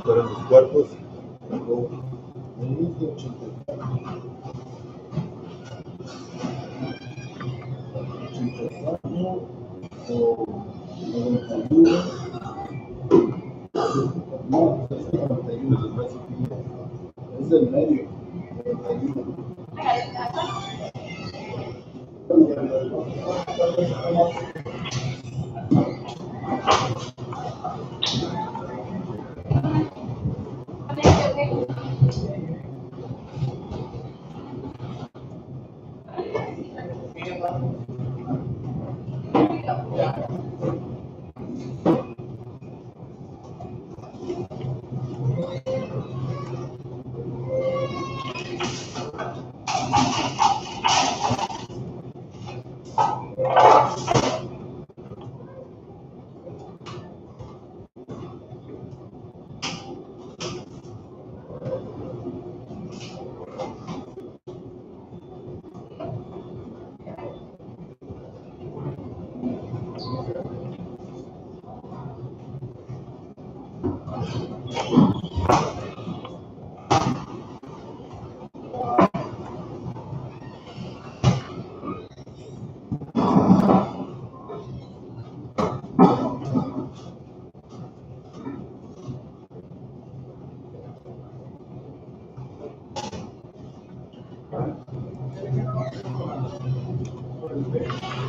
Fueron los cuerpos. Es del medio.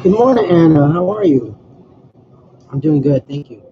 Good morning, Anna. How are you? I'm doing good, thank you.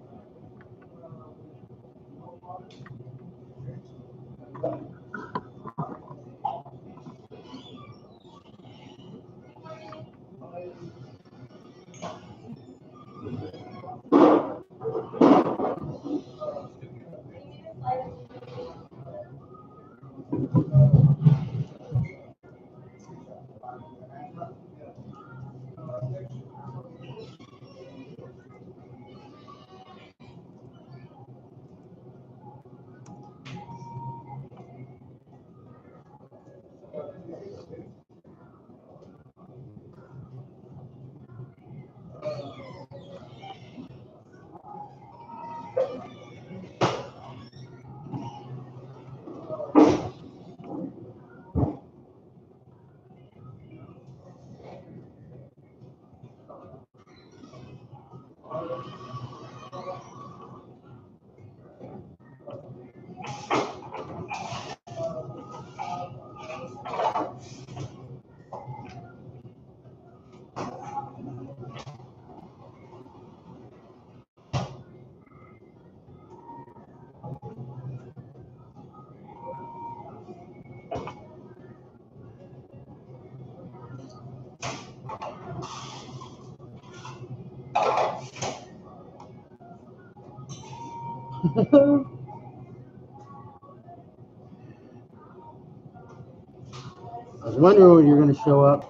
I was wondering when you're going to show up.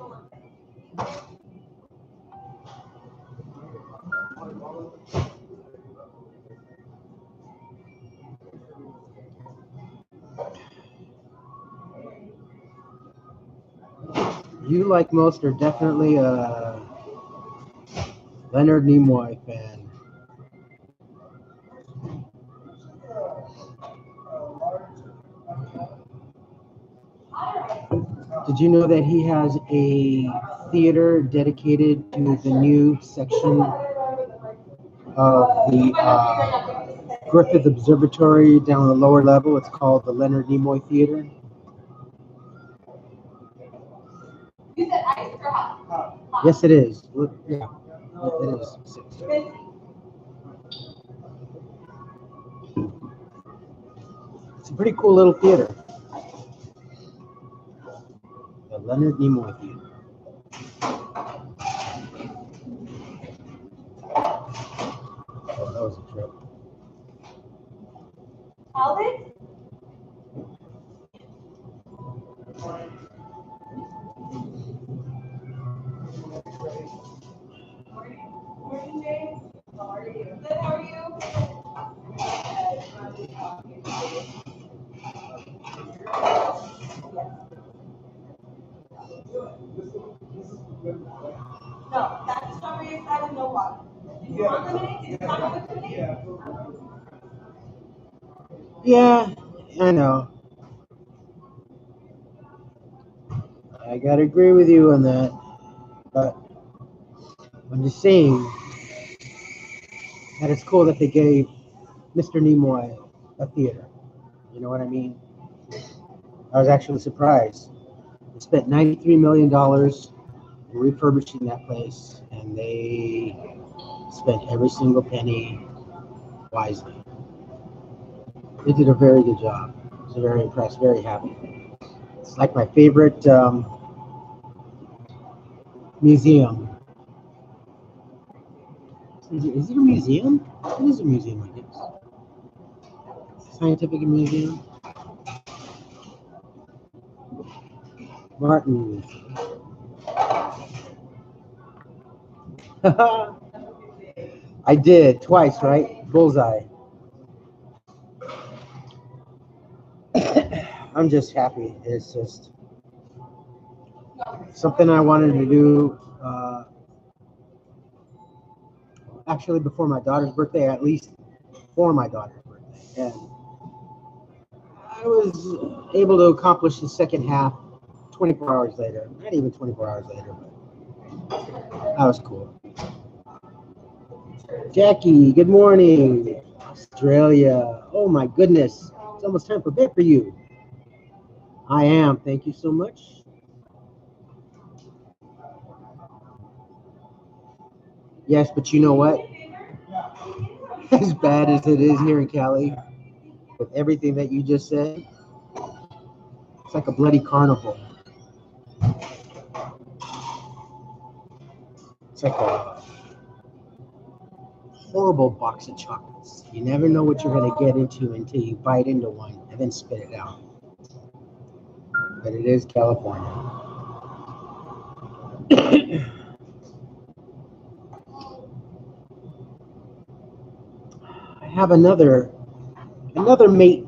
You, like most, are definitely a Leonard Nimoy fan. Did you know that he has a theater dedicated to the new section of the Griffith Observatory down on the lower level? It's called the Leonard Nimoy Theater. Yes, it is. Yeah, it is. It's a pretty cool little theater. The Leonard Nimoy Theater. Oh, that was a trip. Albert? Yeah, I know. I gotta agree with you on that. But I'm just saying that it's cool that they gave Mr. Nimoy a theater. You know what I mean? I was actually surprised. They spent $93 million refurbishing that place, and they spent every single penny wisely. They did a very good job. I was very impressed, very happy. It's like my favorite museum. Is it a museum? It is a museum, I guess. Scientific museum. Martin. I did twice, right? Bullseye. I'm just happy. It's just something I wanted to do. Actually, before my daughter's birthday, at least for my daughter's birthday, and I was able to accomplish the second half 24 hours later. Not even 24 hours later, but that was cool. Jackie, good morning. Australia. Oh my goodness. It's almost time for bed for you. I am. Thank you so much. Yes, but you know what? As bad as it is here in Cali, with everything that you just said, it's like a bloody carnival. It's like a horrible box of chocolates. You never know what you're going to get into until you bite into one and then spit it out. But it is California. I have another mate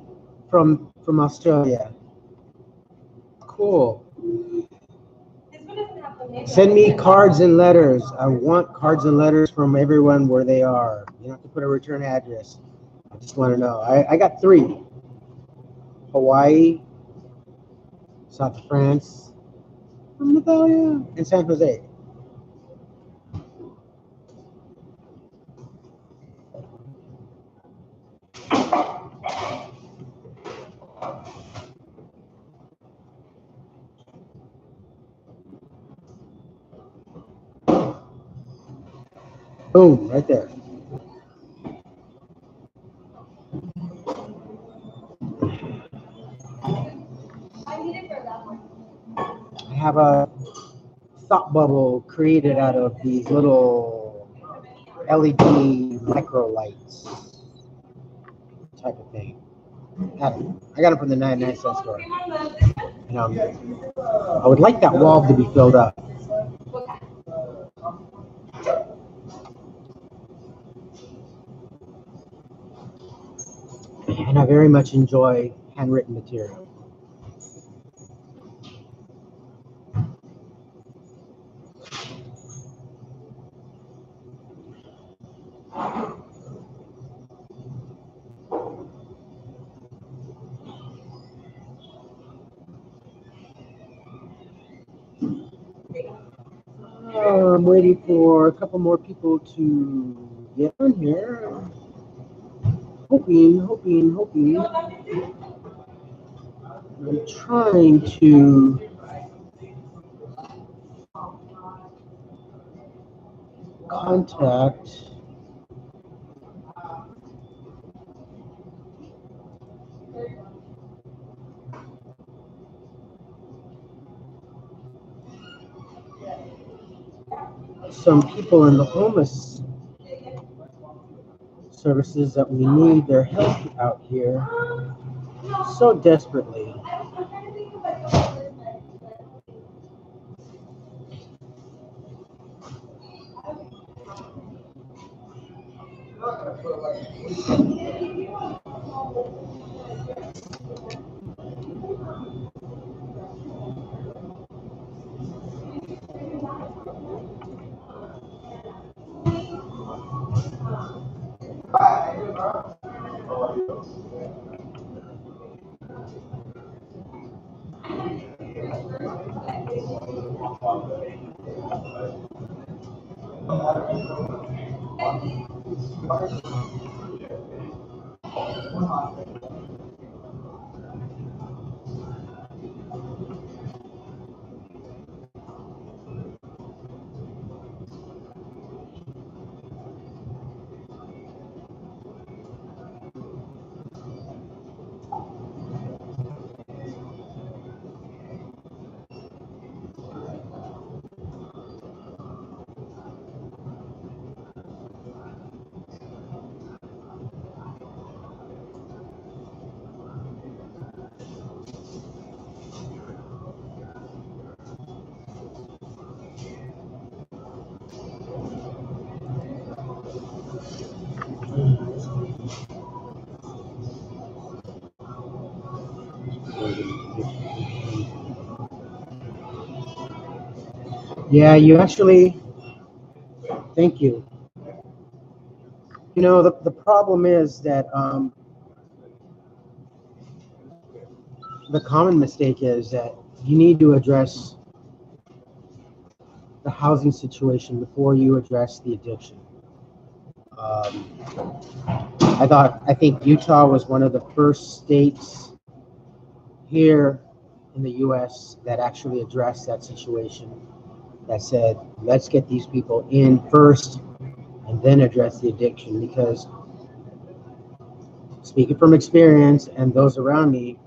from Australia. Cool. Send me cards and letters. I want cards and letters from everyone where they are. You don't have to put a return address. I just want to know. I got 3. Hawaii, South of France, Natalia, and San Jose. Boom, right there. I have a thought bubble created out of these little LED micro lights type of thing. I got them from the 99-cent store. And I would like that wall to be filled up. And I very much enjoy handwritten material. I'm waiting for a couple more people to get on here. Hoping. I'm trying to contact some people in the homeless services that we need their help out here so desperately. Yeah, you actually, thank you. You know, the problem is that the common mistake is that you need to address the housing situation before you address the addiction. I think Utah was one of the first states here in the U.S. that actually addressed that situation, that said, let's get these people in first and then address the addiction. Because speaking from experience and those around me,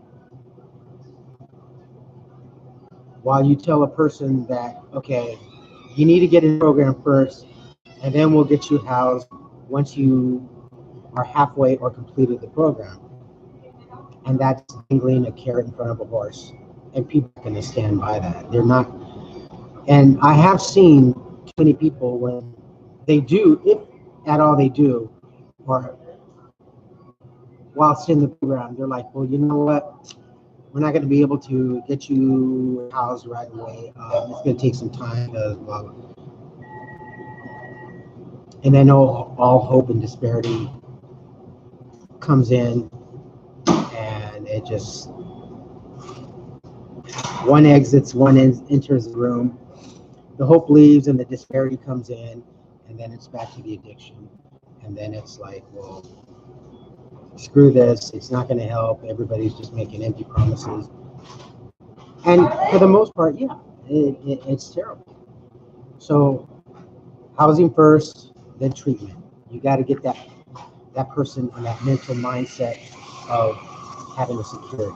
while you tell a person that, okay, you need to get in the program first, and then we'll get you housed once you are halfway or completed the program. And that's dangling a carrot in front of a horse. And people are going to stand by that. They're not. And I have seen too many people when they do, if at all they do, or whilst in the program, they're like, well, you know what? We're not going to be able to get you housed right away. It's going to take some time. Blah, blah. And then all hope and disparity comes in, and it just, one exits, one enters the room. The hope leaves and the disparity comes in, and then it's back to the addiction. And then it's like, well, screw this, it's not going to help. Everybody's just making empty promises. And for the most part, yeah, it's terrible. So housing first, then treatment. You got to get that person in that mental mindset of having a security.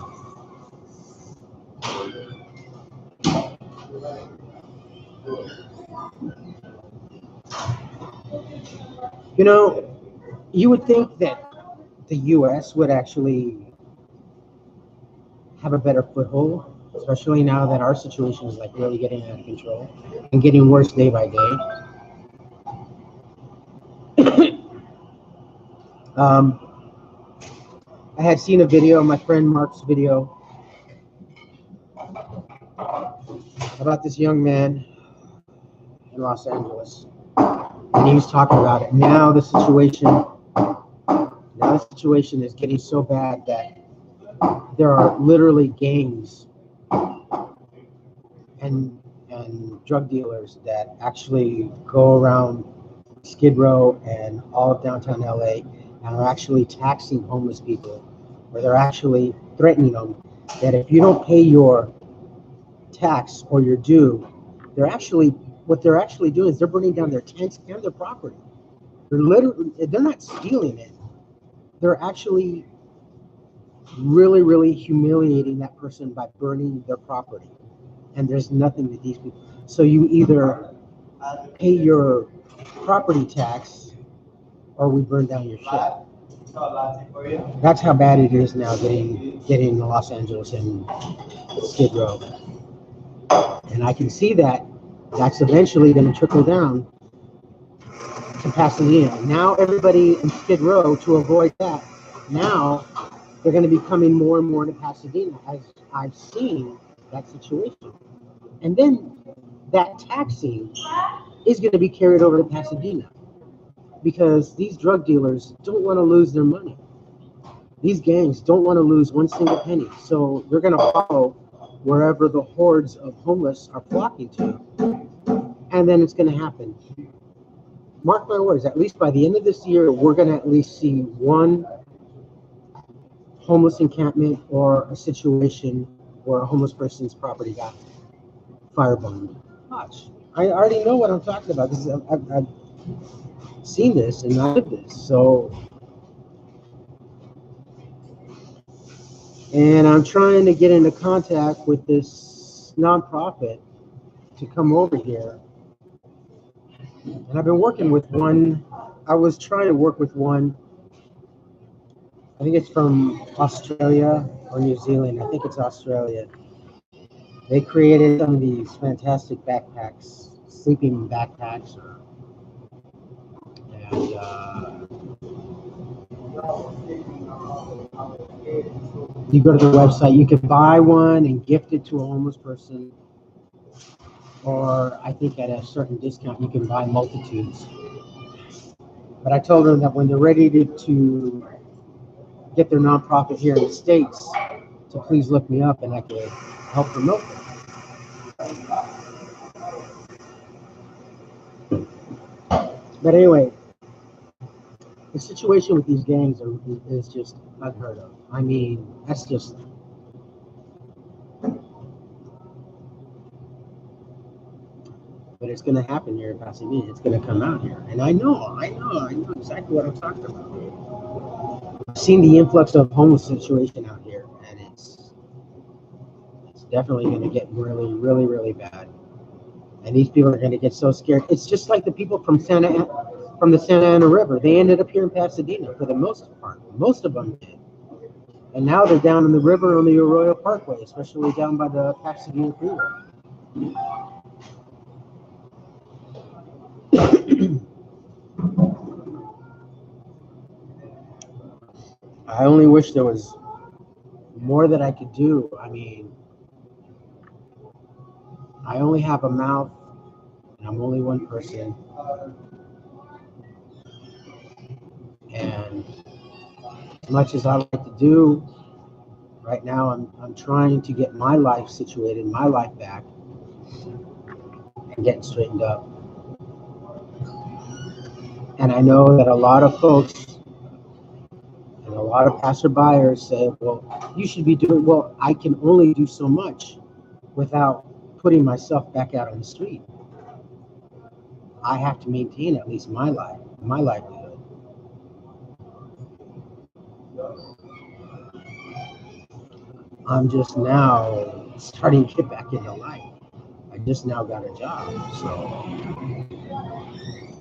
You know, you would think that the U.S. would actually have a better foothold, especially now that our situation is like really getting out of control and getting worse day by day. I had seen a video, my friend Mark's video, about this young man in Los Angeles, and he was talking about it. Now the situation is getting so bad that there are literally gangs and drug dealers that actually go around Skid Row and all of downtown LA and are actually taxing homeless people, where they're actually threatening them that if you don't pay your tax or your due, what they're actually doing is they're burning down their tents and their property. They're not stealing it. They're actually really, really humiliating that person by burning their property. And there's nothing that these people. So you either pay your property tax or we burn down your shit. That's how bad it is now getting Los Angeles and Skid Row. And I can see that that's eventually going to trickle down to Pasadena. Now everybody in Skid Row, to avoid that, now they're going to be coming more and more to Pasadena, as I've seen that situation. And then that taxing is going to be carried over to Pasadena, because these drug dealers don't want to lose their money. These gangs don't want to lose one single penny. So they're going to follow wherever the hordes of homeless are flocking to. And then it's going to happen. Mark my words, at least by the end of this year, we're going to at least see one homeless encampment or a situation where a homeless person's property got firebombed. Watch. I already know what I'm talking about. I've seen this and I live this. So, and I'm trying to get into contact with this nonprofit to come over here. And I've been working with one. I was trying to work with one. I think it's from Australia or New Zealand. I think it's Australia. They created some of these fantastic backpacks, sleeping backpacks, and you go to the website, you can buy one and gift it to a homeless person, or I think at a certain discount you can buy multitudes. But I told them that when they're ready to get their nonprofit here in the States, to please look me up and I could help promote them. But anyway, the situation with these gangs is just unheard of. I mean, that's just. But it's going to happen here in Pasadena. It's going to come out here. And I know exactly what I'm talking about. I've seen the influx of homeless situation out here, and it's definitely going to get really, really, really bad. And these people are going to get so scared. It's just like the people from the Santa Ana River. They ended up here in Pasadena for the most part. Most of them did. And now they're down in the river on the Arroyo Parkway, especially down by the Pasadena Freeway. I only wish there was more that I could do. I mean, I only have a mouth, and I'm only one person. And as much as I like to do, right now I'm trying to get my life situated, my life back, and getting straightened up. And I know that a lot of folks and a lot of passerbyers say, well, you should be doing, well, I can only do so much without putting myself back out on the street. I have to maintain at least my life, my livelihood. I'm just now starting to get back into life. I just now got a job, so.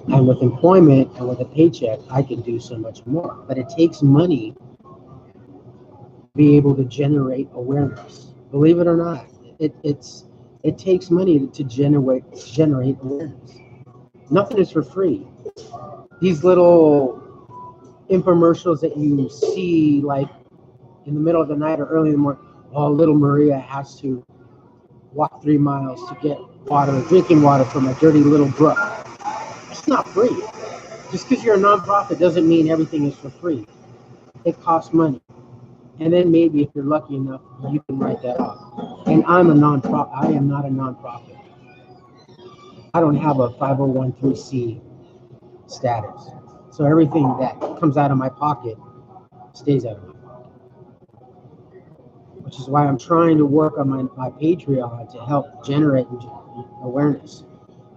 And with employment and with a paycheck, I can do so much more. But it takes money to be able to generate awareness. Believe it or not, it takes money to generate awareness. Nothing is for free. These little infomercials that you see, like in the middle of the night or early in the morning, oh, little Maria has to walk 3 miles to get water, drinking water from a dirty little brook. It's not free. Just because you're a nonprofit doesn't mean everything is for free. It costs money. And then maybe if you're lucky enough, you can write that off. And I'm a nonprofit. I am not a nonprofit. I don't have a 501(c) status. So everything that comes out of my pocket stays out of my pocket. Which is why I'm trying to work on my Patreon to help generate awareness.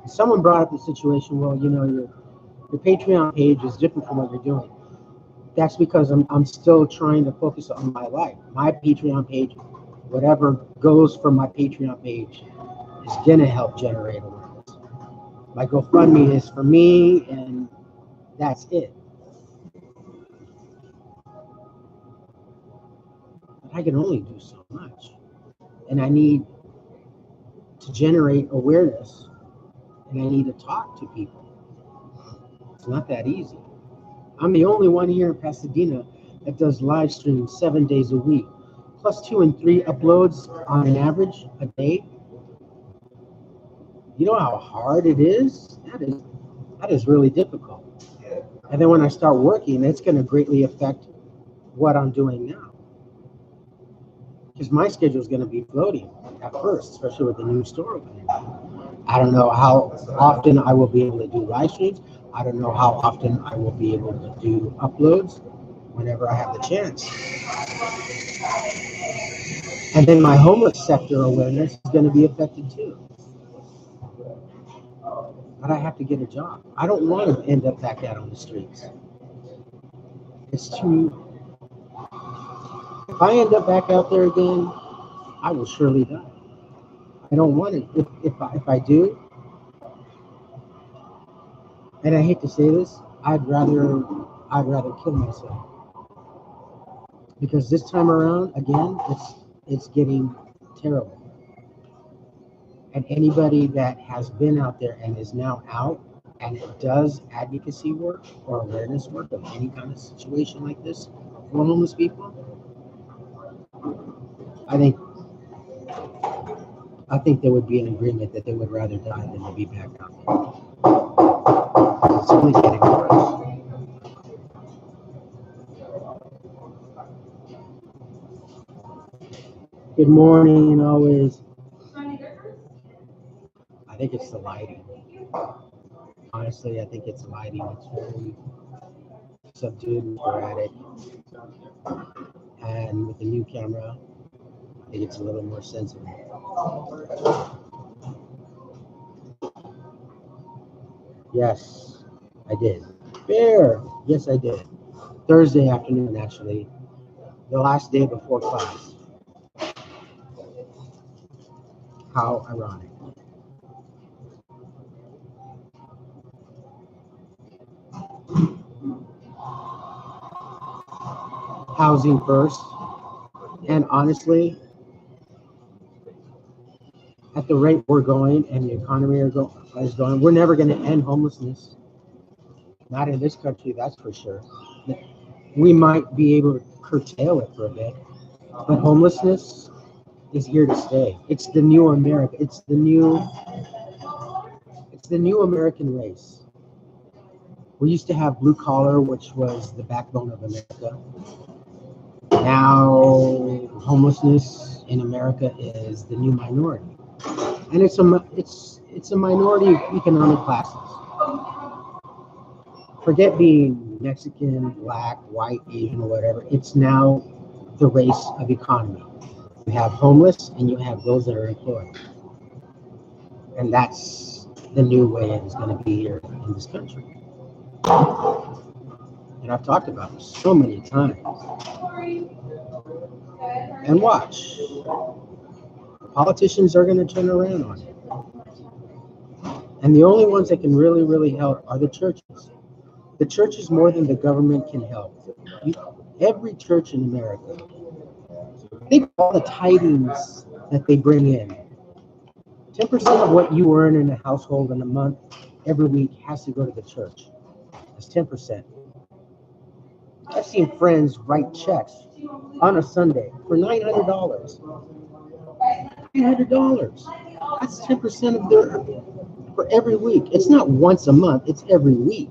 Someone brought up the situation, well, you know, your Patreon page is different from what you're doing. That's because I'm still trying to focus on my life. My Patreon page, whatever goes from my Patreon page, is going to help generate awareness. My GoFundMe is for me, and that's it. But I can only do so much. And I need to generate awareness, and I need to talk to people. It's not that easy. I'm the only one here in Pasadena that does live streams 7 days a week, plus 2 and 3 uploads on an average a day. You know how hard it is? That is really difficult. And then when I start working, it's going to greatly affect what I'm doing now. because my schedule is going to be floating at first, especially with the new store opening. I don't know how often I will be able to do live streams. I don't know how often I will be able to do uploads whenever I have the chance. And then my homeless sector awareness is going to be affected too. But I have to get a job. I don't want to end up back out on the streets. It's too. If I end up back out there again, I will surely die. I don't want it. If I do, and I hate to say this, I'd rather kill myself. Because this time around, again, it's getting terrible. And anybody that has been out there and is now out and it does advocacy work or awareness work of any kind of situation like this for homeless people, I think there would be an agreement that they would rather die than to be back out there. It's only getting worse. Good morning, always. I think it's the lighting. Honestly, I think it's lighting. It's very subdued and sporadic. And with the new camera, I think it's a little more sensitive. Yes, I did. Fair. Yes, I did. Thursday afternoon, actually. The last day before class. How ironic. Housing first. And honestly, at the rate we're going and the economy is going, we're never going to end homelessness. Not in this country, that's for sure. We might be able to curtail it for a bit, but homelessness is here to stay. It's the new America. It's the new American race. We used to have blue collar, which was the backbone of America. Now homelessness in America is the new minority, and it's a minority of economic classes. Forget being Mexican, black, white, Asian, or whatever. It's now the race of economy. You have homeless and you have those that are employed. And that's the new way it is going to be here in this country. And I've talked about it so many times. And watch. Politicians are going to turn around on it. And the only ones that can really, really help are the churches. The church is more than the government can help. Every church in America, think of all the tithings that they bring in. 10% of what you earn in a household in a month, every week, has to go to the church. That's 10%. I've seen friends write checks on a Sunday for $900. $900. That's 10% of their for every week. It's not once a month, it's every week.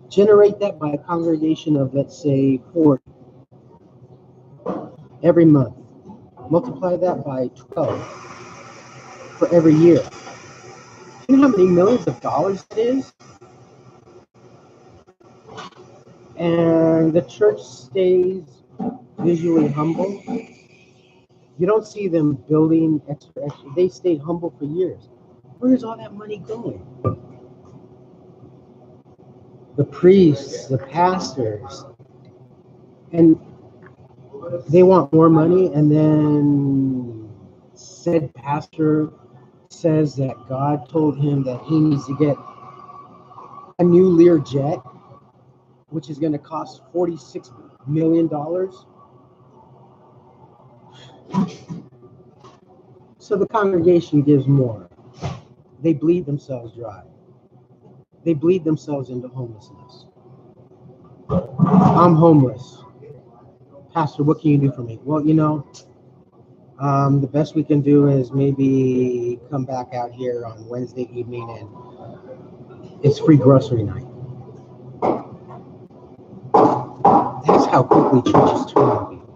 Generate that by a congregation of, let's say, 40 every month. Multiply that by 12 for every year. You know how many millions of dollars it is? And the church stays visually humble. You don't see them building extra. They stayed humble for years. Where is all that money going? The priests, the pastors, and they want more money, and then said pastor says that God told him that he needs to get a new Lear jet, which is going to cost $46 million. So the congregation gives more. They bleed themselves dry. They bleed themselves into homelessness. I'm homeless. Pastor, what can you do for me? Well, the best we can do is maybe come back out here on Wednesday evening and it's free grocery night. That's how quickly churches turn on people.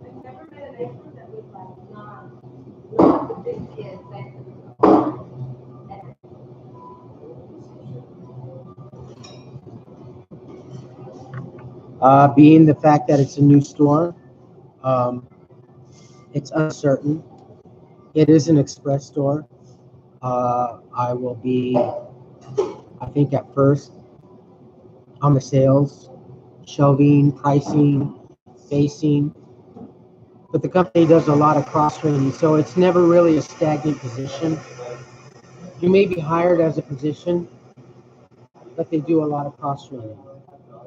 Being the fact that it's a new store, it's uncertain. It is an express store. I will be, I think at first, on the sales, shelving, pricing, facing. But the company does a lot of cross-training, so it's never really a stagnant position. You may be hired as a position, but they do a lot of cross-training.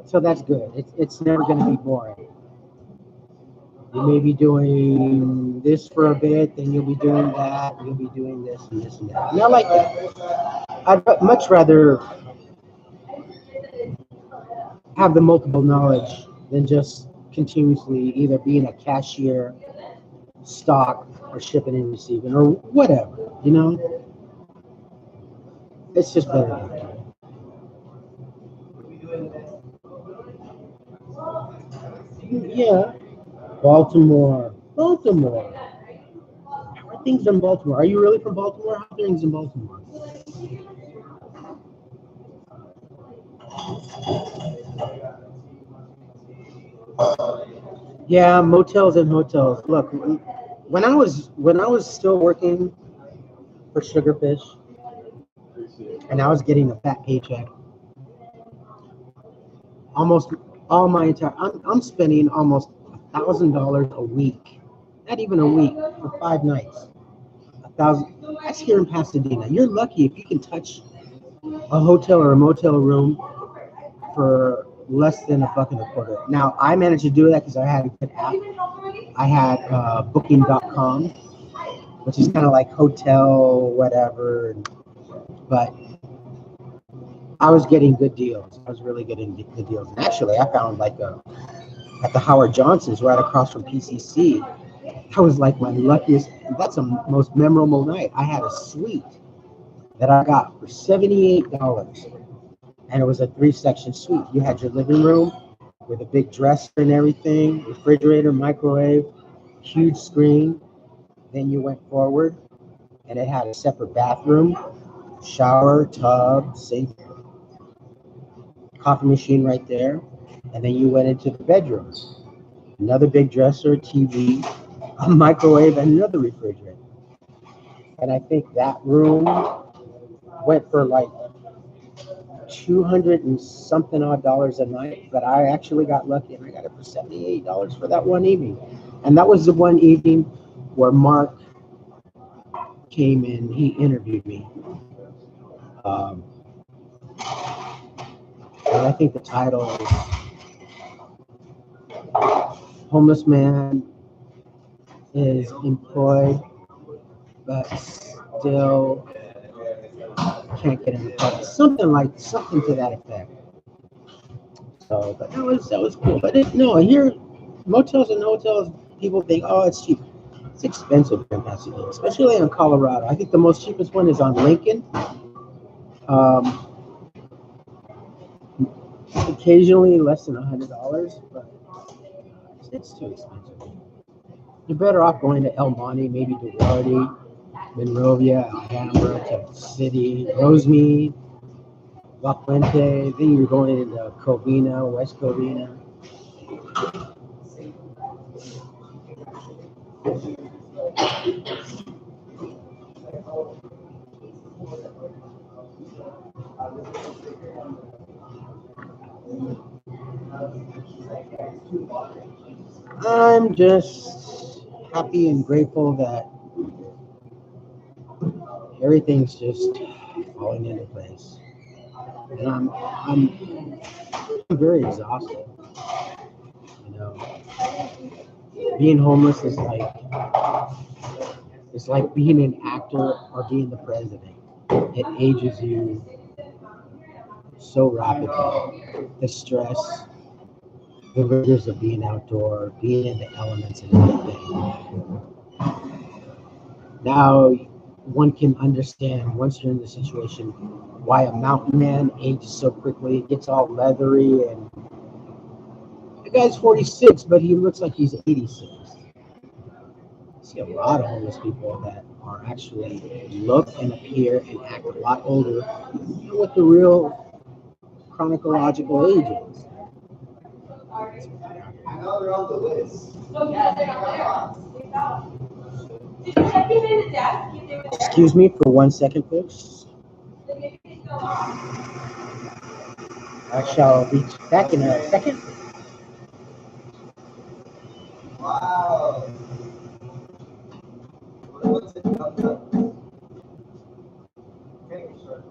So that's good. It's never going to be boring. You may be doing this for a bit, then you'll be doing that, you'll be doing this and this and that. And I like that. I'd much rather have the multiple knowledge than just continuously either being a cashier, stock, or shipping and receiving, or whatever, you know? It's just better than that. Yeah. Baltimore. How are things in Baltimore? Are you really from Baltimore? How are things in Baltimore? Yeah, motels and hotels. Look, when I was still working for Sugarfish and I was getting a fat paycheck, almost all my entire I'm spending almost $1,000 a week. Not even a week for 5 nights. 1,000. That's here in Pasadena. You're lucky if you can touch a hotel or a motel room for less than $1.25. Now I managed to do that because I had a good app. I had Booking.com, which is kind of like hotel whatever, but I was getting good deals. I was really getting good deals. And actually, I found like at the Howard Johnson's right across from PCC. That was like my luckiest. That's a most memorable night. I had a suite that I got for $78, and it was a 3-section suite. You had your living room with a big dresser and everything, refrigerator, microwave, huge screen. Then you went forward, and it had a separate bathroom, shower, tub, sink, coffee machine right there. And then you went into the bedrooms. Another big dresser, TV, a microwave, and another refrigerator. And I think that room went for like 200 and something odd dollars a night, but I actually got lucky and I got it for $78 for that one evening. And that was the one evening where Mark came in, he interviewed me. And I think the title is Homeless Man is Employed but Still Can't Get in the Park. Something to that effect. So, but that was cool. But here, motels and hotels, people think, oh, it's cheap. It's expensive in Pasadena, especially in Colorado. I think the most cheapest one is on Lincoln. Occasionally less than $100, but it's too expensive. You're better off going to El Monte, maybe Duarte, Monrovia, Alhambra, Texas City, Rosemead, La Puente. Then you're going into Covina, West Covina. I'm just happy and grateful that everything's just falling into place. And I'm very exhausted. You know, being homeless is like it's like being an actor or being the president. It ages you so rapidly. The stress, the rigors of being outdoor, being in the elements and everything. Now, one can understand once you're in the situation why a mountain man ages so quickly, gets all leathery, and the guy's 46, but he looks like he's 86. I see a lot of homeless people that are actually look and appear and act a lot older than what the real chronological age is. I know they're on the list. Excuse me for 1 second, folks. I shall be back in a second. Wow. What's it called? Okay, sure.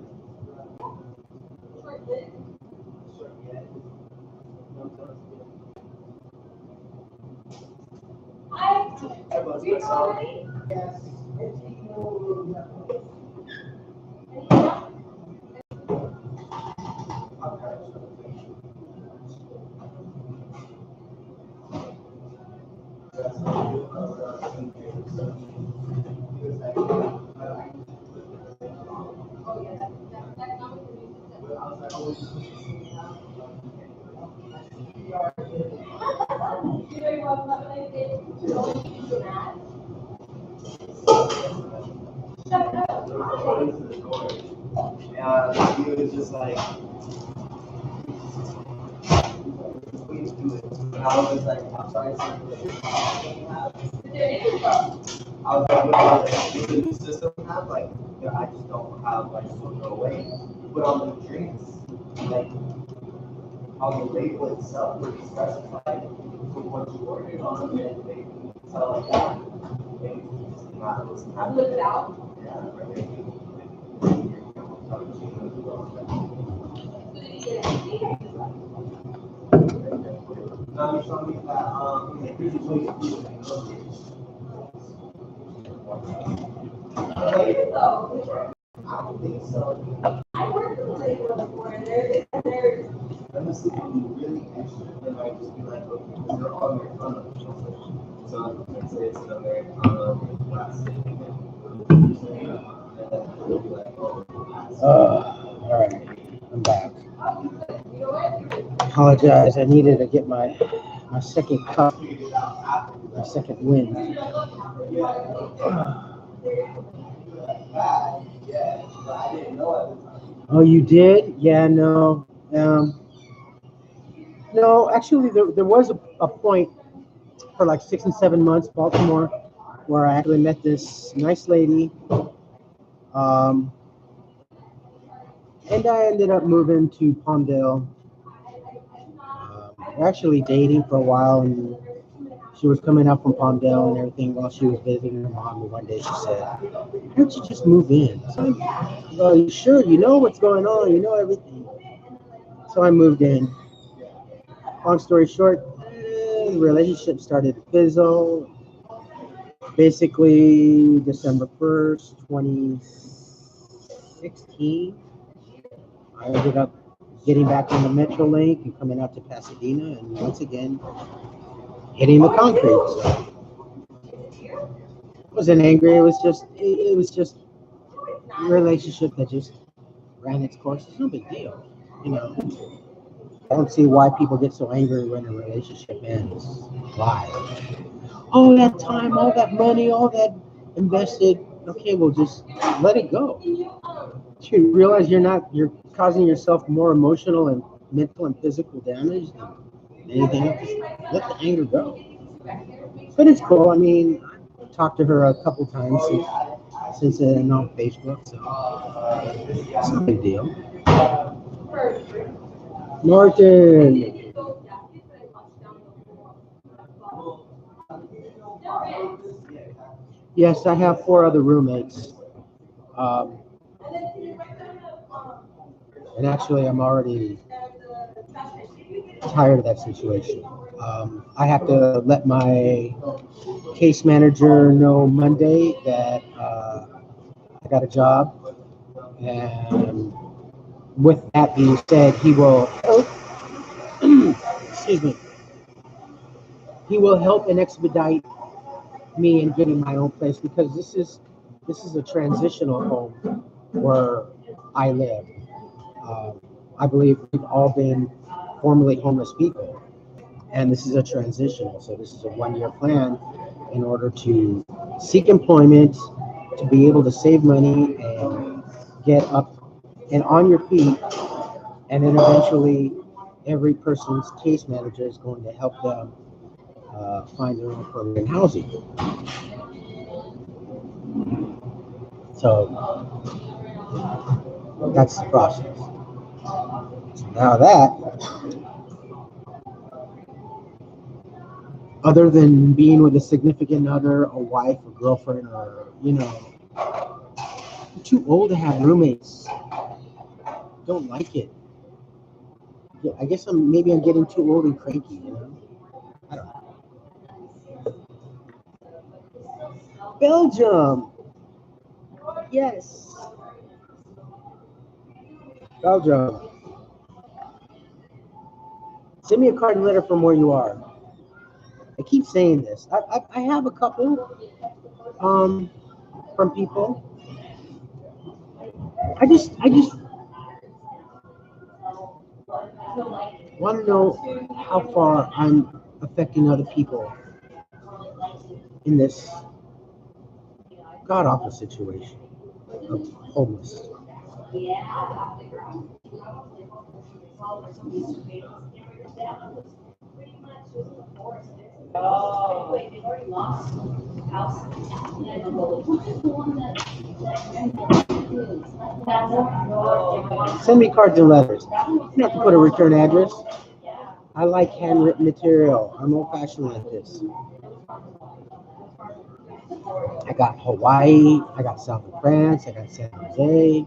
Yeah, he was just like, please do it. And I was like, I'm sorry, sir. I was like, with the new system we have, like, yeah, I just don't have, like, so no way. But on the drinks, like, on the label itself, where you specify what you ordered on it, they tell like that. They just not listen. Look it out. Yeah, right. Now you told me that I don't think so. I worked with the label before, and they're honestly, if you really extra, they might just be like, okay, you're on your phone. So let's say it's an Americano, plastic, and then they'll be like, oh, All right, I'm back. Apologize. I needed to get my second cup, my second win. Oh, you did? Yeah, no. No, actually, there was a point for like 6 and 7 months, Baltimore, where I actually met this nice lady. And I ended up moving to Palmdale. We're actually dating for a while, and she was coming up from Palmdale and everything while she was visiting her mom. And one day she said, "Why don't you just move in?" So I'm, well, you sure? You know what's going on. You know everything. So I moved in. Long story short, the relationship started to fizzle. Basically, December 1st, 2016, I ended up getting back on the Metrolink and coming out to Pasadena, and once again, hitting the concrete. So I wasn't angry. It was just a relationship that just ran its course. It's no big deal, you know. I don't see why people get so angry when a relationship ends. Why? All that time, all that money, all that invested. Okay, well, just let it go. You realize you're causing yourself more emotional and mental and physical damage than anything else. Just let the anger go. But it's cool. I mean, I've talked to her a couple times since then on Facebook, so it's no big deal. Norton. Yes, I have 4 other roommates. And actually, I'm already tired of that situation. I have to let my case manager know Monday that I got a job. And with that being said, he will, excuse me, he will help and expedite me in getting my own place, because this is a transitional home where I live. I believe we've all been formerly homeless people, and this is a transitional. So this is a 1-year plan in order to seek employment to be able to save money and get up and on your feet, and then eventually every person's case manager is going to help them find their own permanent housing. So that's the process. So now that, other than being with a significant other, a wife, a girlfriend, or, I'm too old to have roommates. Don't like it. Yeah, I guess I'm getting too old and cranky, I don't know. Belgium. Yes. Belgium. Send me a card and letter from where you are. I keep saying this. I have a couple from people. I just want to know how far I'm affecting other people in this god-awful situation of homeless. Send me cards and letters. You don't have to put a return address. I like handwritten material. I'm old-fashioned like this. I got Hawaii. I got South of France. I got San Jose.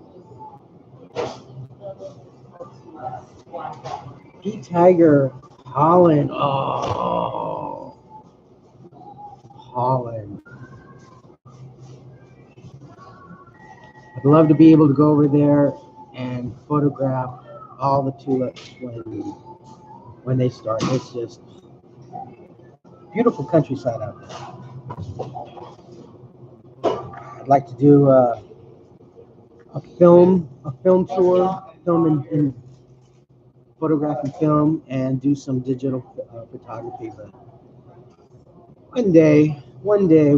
Pete Tiger, Holland. Oh, Holland. I'd love to be able to go over there and photograph all the tulips when they start. It's just beautiful countryside out there. I'd like to do a film tour, film and photograph and film, and do some digital photography. But one day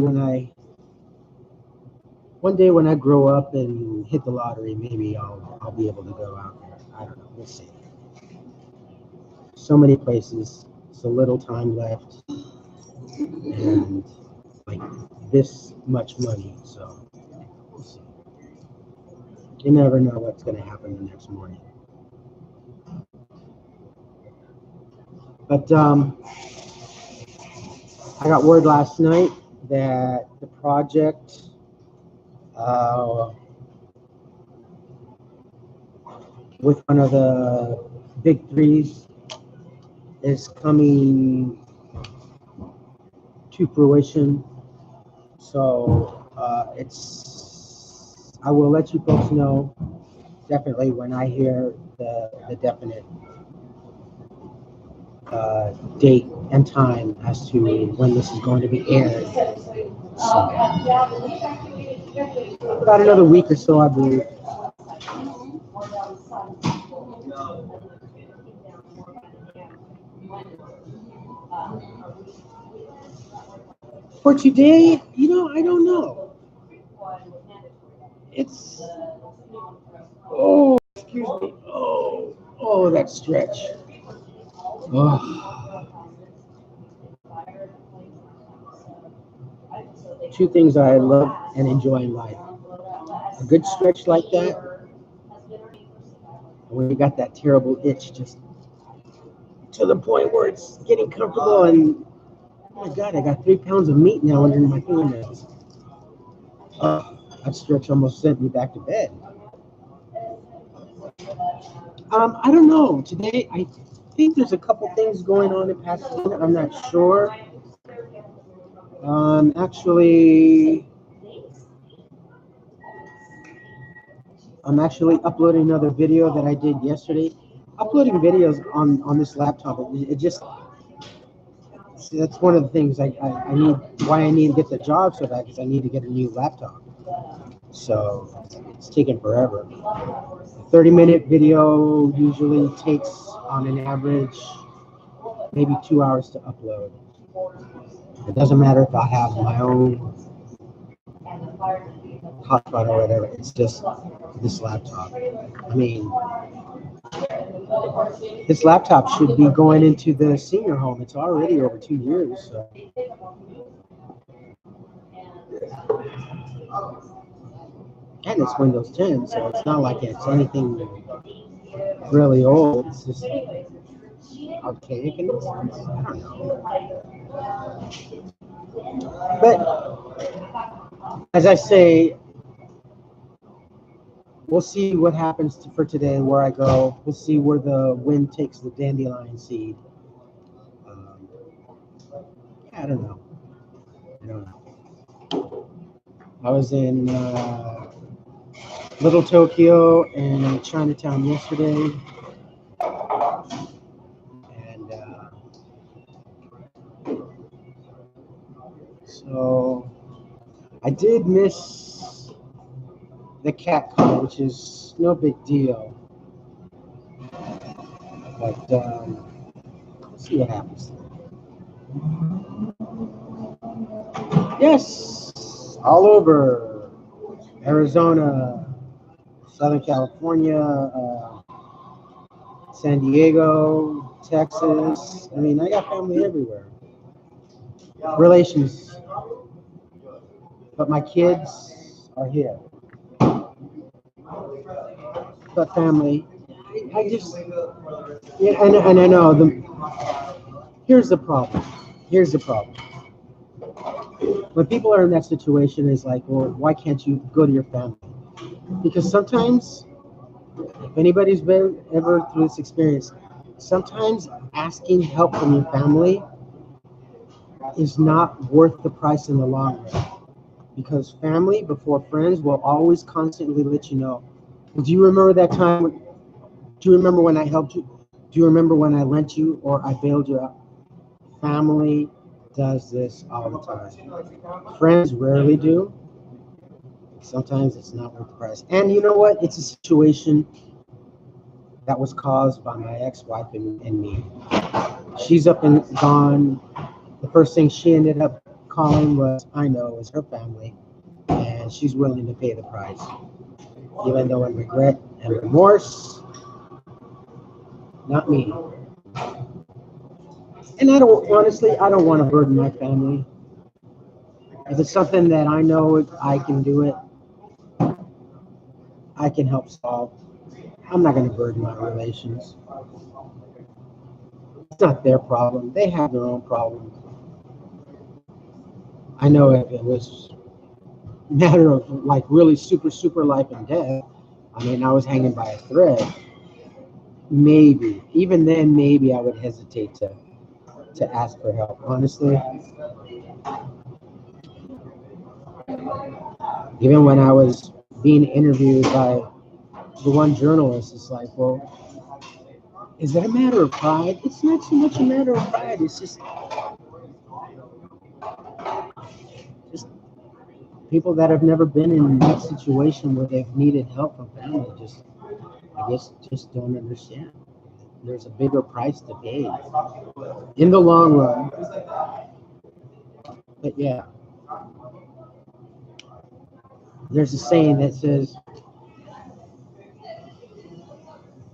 when I grow up and hit the lottery, maybe I'll be able to go out there. I don't know. We'll see. So many places, so little time left, and like this much money. So we'll see. You never know what's going to happen the next morning. But I got word last night that the project with one of the big threes is coming to fruition. So I will let you folks know definitely when I hear the definite date and time as to when this is going to be aired. So, about another week or so, I believe. For today, I don't know. It's, oh, excuse me. Oh, that stretch. Oh. Two things I love and enjoy in life. A good stretch like that, and when you got that terrible itch just to the point where it's getting comfortable, and oh my God, I got 3 pounds of meat now under my fingernails. That stretch almost sent me back to bed. I don't know. Today, I think there's a couple things going on in Pasadena. I'm not sure. I'm actually uploading another video that I did yesterday. Uploading videos on this laptop, it just, that's one of the things I need, why I need to get the job so bad, because I need to get a new laptop. So it's taking forever. A 30-minute video usually takes, on an average, maybe 2 hours to upload. It doesn't matter if I have my own hotspot or whatever. It's just this laptop. I mean, this laptop should be going into the senior home. It's already over 2 years. So. And it's Windows 10, so it's not like it's anything really old. It's just archaic in a sense. I don't know. But as I say, we'll see what happens for today, where I go. We'll see where the wind takes the dandelion seed. I don't know. I was in Little Tokyo and Chinatown yesterday. And so I did miss the cat con, which is no big deal. But we'll see what happens. Yes, all over Arizona, Southern California, San Diego, Texas. I mean, I got family everywhere. Relations. But my kids are here. But family. I just, yeah, and I know here's the problem. When people are in that situation, it's like, well, why can't you go to your family? Because sometimes, if anybody's been ever through this experience, sometimes asking help from your family is not worth the price in the long run. Because family before friends will always constantly let you know, well, do you remember that time? Do you remember when I helped you? Do you remember when I lent you or I bailed you out? Family does this all the time. Friends rarely do. Sometimes it's not worth the price. And you know what? It's a situation that was caused by my ex-wife and me. She's up and gone. The first thing she ended up calling was her family, and she's willing to pay the price. Even though in regret and remorse, not me. And I don't want to burden my family. If it's something that I know I can do it, I can help solve. I'm not going to burden my relations. It's not their problem. They have their own problems. I know if it was a matter of like really super life and death, I mean, I was hanging by a thread. Maybe, even then, maybe I would hesitate to ask for help. Honestly, even when I was being interviewed by the one journalist, it's like, well, is it a matter of pride? It's not so much a matter of pride. It's just people that have never been in that situation where they've needed help from family just don't understand. There's a bigger price to pay in the long run. But yeah, there's a saying that says,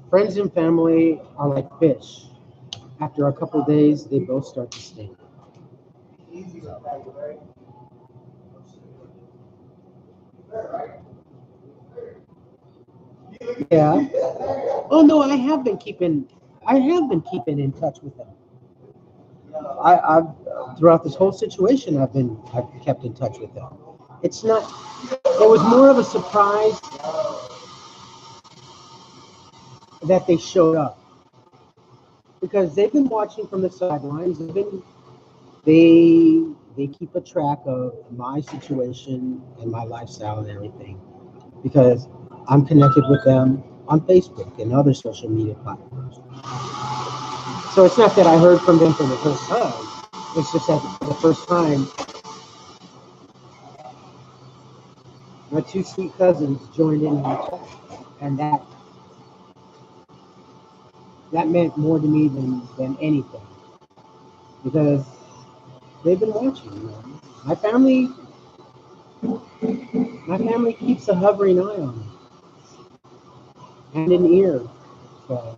friends and family are like fish. After a couple of days, they both start to stink. Yeah. Oh no, I have been keeping in touch with them. I've throughout this whole situation, I've kept in touch with them. It was more of a surprise that they showed up, because they've been watching from the sidelines. They keep a track of my situation and my lifestyle and everything, because I'm connected with them on Facebook and other social media platforms. So it's not that I heard from them for the first time. It's just that the first time my two sweet cousins joined in my chat, and that meant more to me than anything, because they've been watching. My family My family keeps a hovering eye on me and an ear. So,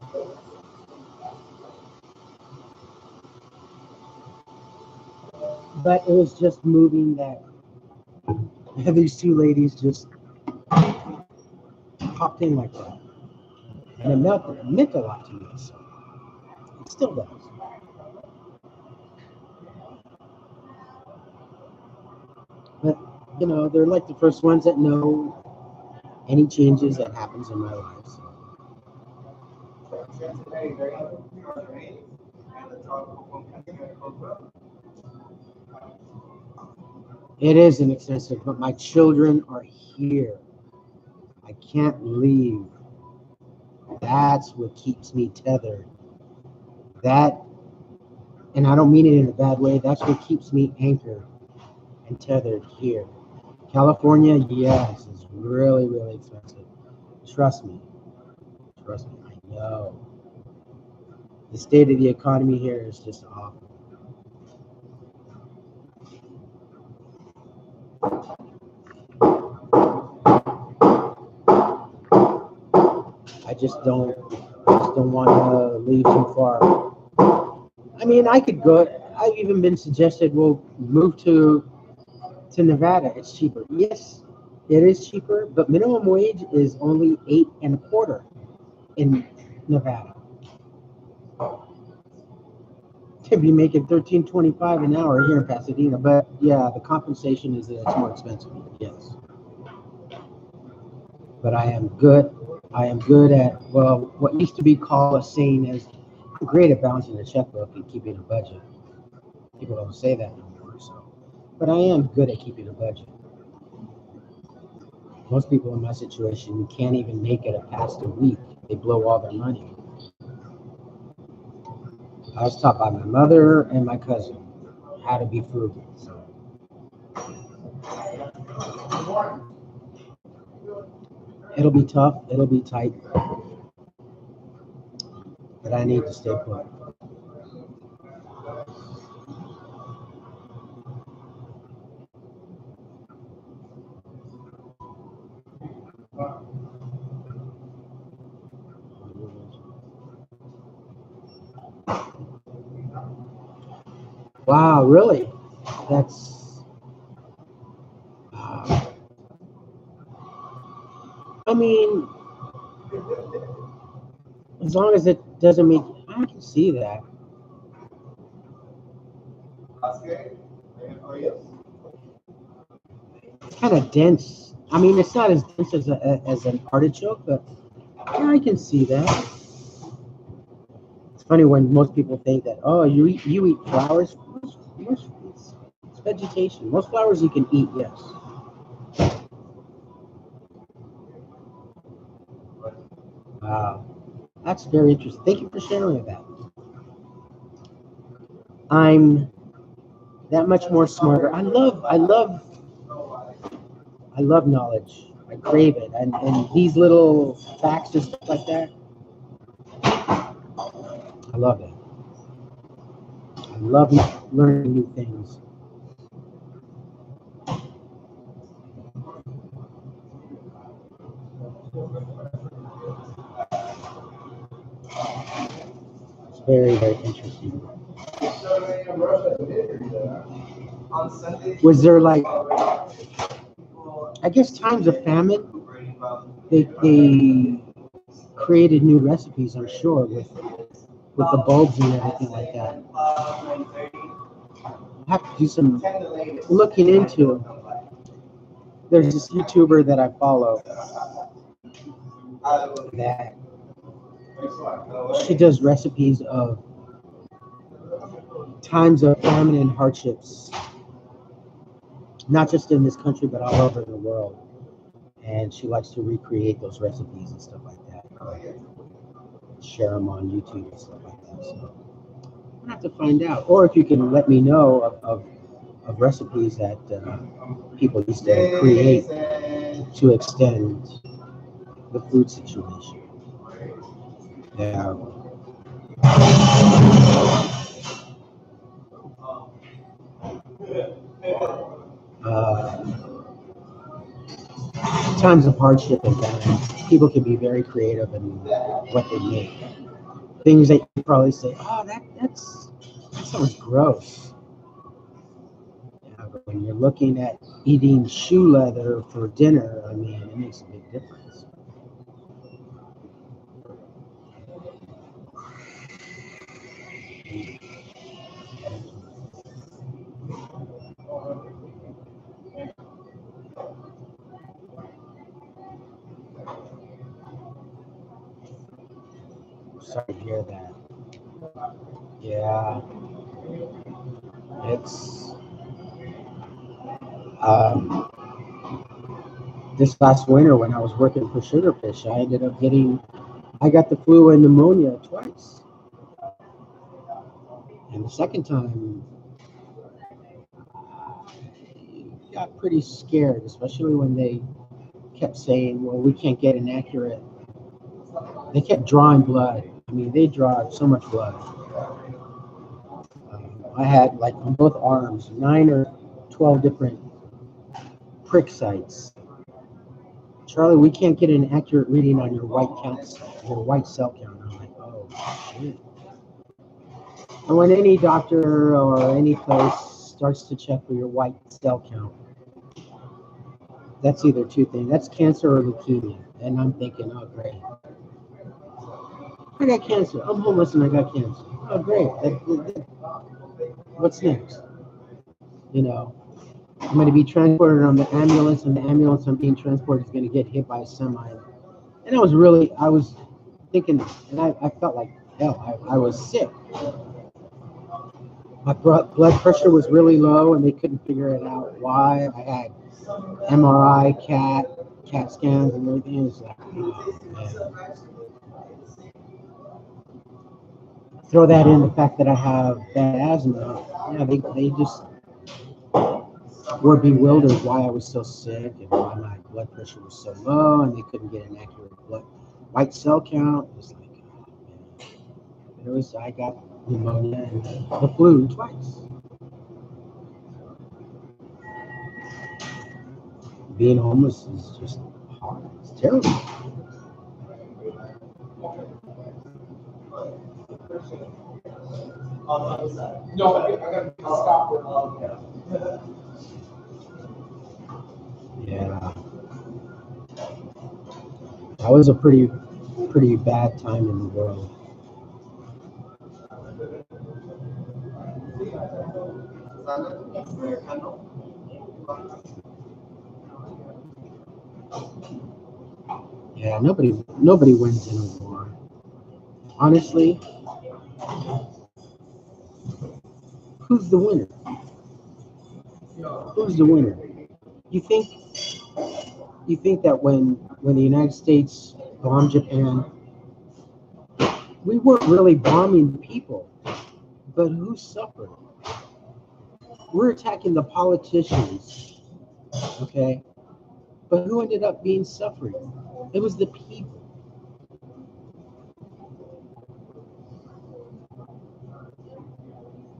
but it was just moving that these two ladies just popped in like that. And it meant a lot to me. So it still does. But, you know, they're like the first ones that know any changes that happens in my life. So. It is inexpensive, but my children are here. I can't leave. That's what keeps me tethered. That, and I don't mean it in a bad way, that's what keeps me anchored and tethered here. California, yes, is really, really expensive. Trust me. Trust me, I know. The state of the economy here is just awful. I just don't want to leave too far. I mean, I could go. I've even been suggested we'll move to Nevada. It's cheaper. Yes, it is cheaper, but minimum wage is only $8.25 in Nevada. To be making $13.25 an hour here in Pasadena, but yeah, the compensation is that it's more expensive. Yes, but I am good. I am good at what used to be called a saying as I'm great at balancing a checkbook and keeping a budget. People don't say that anymore, so. But I am good at keeping a budget. Most people in my situation can't even make it past a week. They blow all their money. I was taught by my mother and my cousin how to be frugal. So. It'll be tough. It'll be tight. But I need to stay put. Wow, really? That's. I mean, as long as it doesn't make. I can see that. It's kind of dense. I mean, it's not as dense as an artichoke, but yeah, I can see that. It's funny when most people think that, oh, you eat flowers. It's vegetation. Most flowers you can eat, yes. Wow, that's very interesting. Thank you for sharing that. I'm that much more smarter. I love knowledge. I crave it, and these little facts and stuff like that. I love it. I love learning new things. It's very, very interesting. Was there like, I guess, times of famine? They created new recipes, I'm sure, with the bulbs and everything like that. I have to do some looking into. There's this YouTuber that I follow that she does recipes of times of famine and hardships, not just in this country, but all over the world. And she likes to recreate those recipes and stuff like that. Share them on YouTube and stuff like that. So I have to find out. Or if you can let me know of recipes that people used to create to extend the food situation. Yeah. times of hardship and famine, people can be very creative in what they make. Things that you probably say, oh, that sounds gross. Yeah, but when you're looking at eating shoe leather for dinner, I mean, it makes a big difference. Sorry to hear that. Yeah, it's this last winter when I was working for Sugarfish, I got the flu and pneumonia twice. And the second time, I got pretty scared, especially when they kept saying, well, we can't get an accurate. They kept drawing blood. I mean, they draw so much blood. I had, like, on both arms, 9 or 12 different prick sites. Charlie, we can't get an accurate reading on your white cell count. I'm like, oh, shit. And when any doctor or any place starts to check for your white cell count, that's either two things. That's cancer or leukemia. And I'm thinking, oh, great. I got cancer. I'm homeless and I got cancer. Oh, great. What's next? You know, I'm going to be transported on the ambulance, and the ambulance I'm being transported is going to get hit by a semi. And I was thinking, and I felt like hell. I was sick. My blood pressure was really low, and they couldn't figure it out why. I had MRI, CAT scans, and everything. It was like, oh, man. Throw that in the fact that I have bad asthma. Yeah, they just were bewildered why I was so sick and why my blood pressure was so low, and they couldn't get an accurate white cell count. It was like, oh, man. I got pneumonia and the flu twice. Being homeless is just hard. It's terrible. No, I got to stop. Yeah. That was a pretty bad time in the world. Yeah, nobody wins in a war. Honestly, who's the winner? Who's the winner? You think that when the United States bombed Japan, we weren't really bombing people, but who suffered? We're attacking the politicians, okay? But who ended up being suffering? It was the people.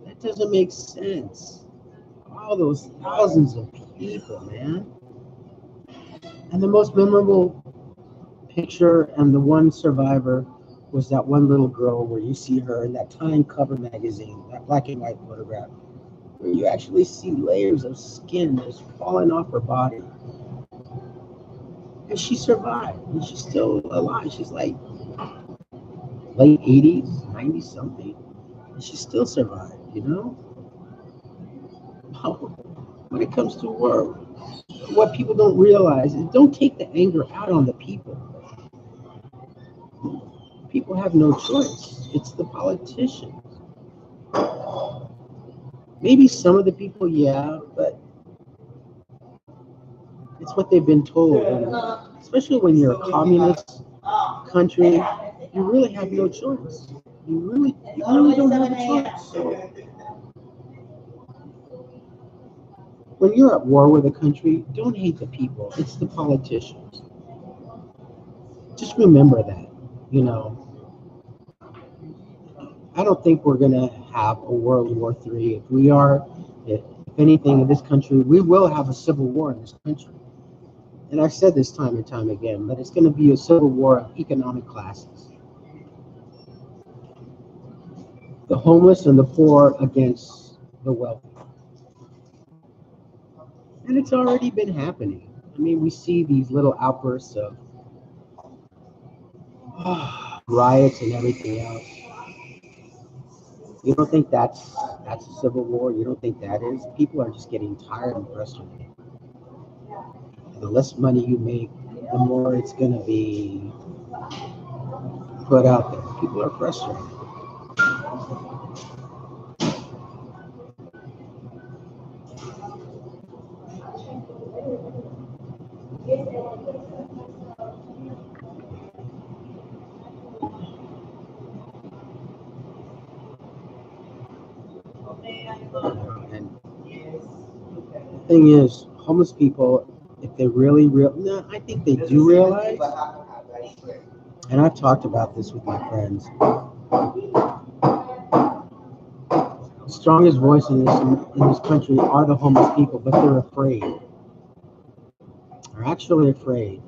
That doesn't make sense. All those thousands of people, man. And the most memorable picture and the one survivor was that one little girl where you see her in that Time cover magazine, that black and white photograph, where you actually see layers of skin just falling off her body. And she survived, and she's still alive. She's like late 80s, 90 something, and she still survived, you know? When it comes to war, what people don't realize is don't take the anger out on the people. People have no choice. It's the politicians. Maybe some of the people, yeah, but it's what they've been told. And especially when you're a communist country, you really have no choice. You really don't have a choice. So when you're at war with a country, don't hate the people. It's the politicians. Just remember that, you know. I don't think we're going to have a World War III. If we are, if anything in this country, we will have a civil war in this country. And I've said this time and time again, but it's going to be a civil war of economic classes. The homeless and the poor against the wealthy. And it's already been happening. I mean, we see these little outbursts of riots and everything else. You don't think that's a civil war? You don't think that is? People are just getting tired and frustrated. And the less money you make, the more it's going to be put out there. People are frustrated. And the thing is, homeless people, if they really no, I think they do realize, and I've talked about this with my friends, the strongest voice in this country are the homeless people, but they're afraid. They're actually afraid.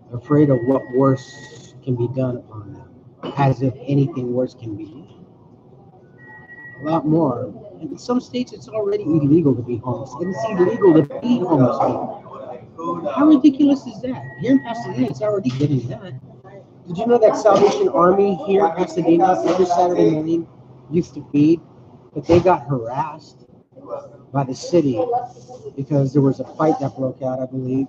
They're afraid of what worse can be done upon them, as if anything worse can be. A lot more. In some states, it's already illegal to be homeless. It's illegal to be homeless people. How ridiculous is that? Here in Pasadena, it's already getting that. Did you know that Salvation Army here in Pasadena every Saturday morning used to feed, but they got harassed by the city because there was a fight that broke out, I believe,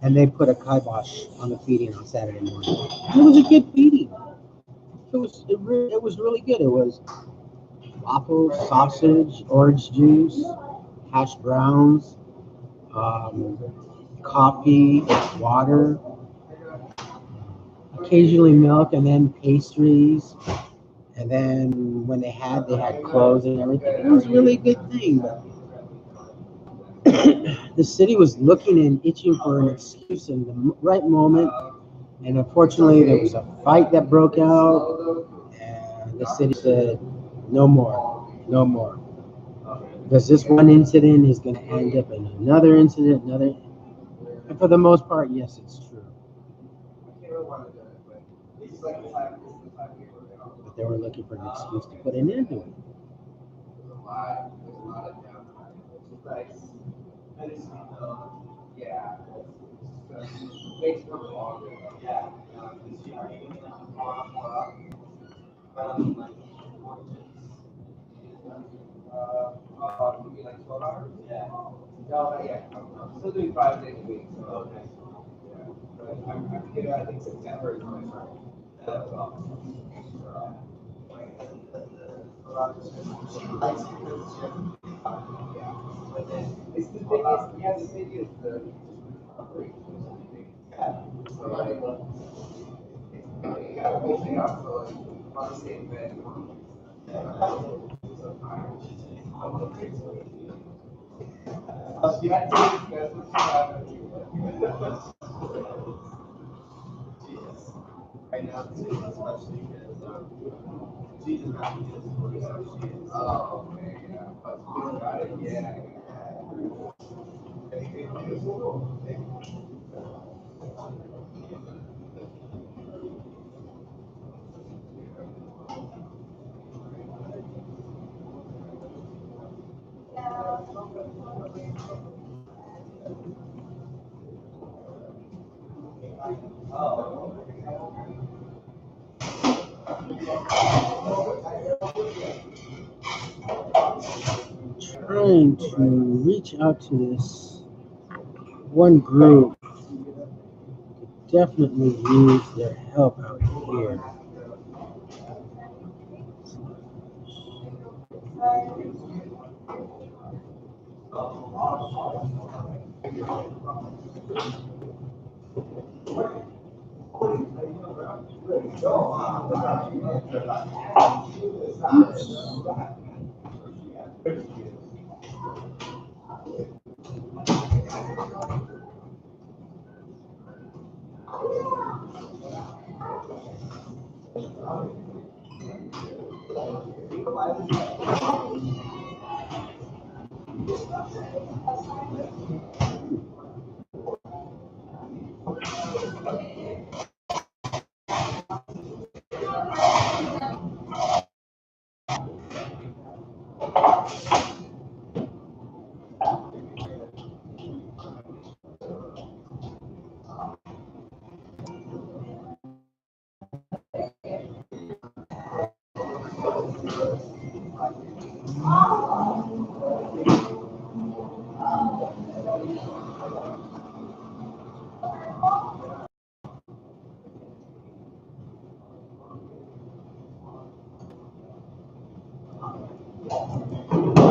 and they put a kibosh on the feeding on Saturday morning. And it was a good feeding. It was really good. It was waffles, sausage, orange juice, hash browns, coffee, water, occasionally milk, and then pastries. And then when they had clothes and everything. It was really a good thing. But the city was looking and itching for an excuse in the right moment. And unfortunately, there was a fight that broke out. And the city said, no more, no more. Because this one incident is going to end up in another incident, And for the most part, yes, it's true. But they were looking for an excuse to put an end to it. I'm still doing 5 days a week, so I think September is my start. It's the thing is, yeah, the thing is the so like, you gotta hold me up, so like, if I stay in bed, right now, especially because Jesus oh, okay, yeah. Got it, yeah. Trying to reach out to this one group. Definitely use their help out here.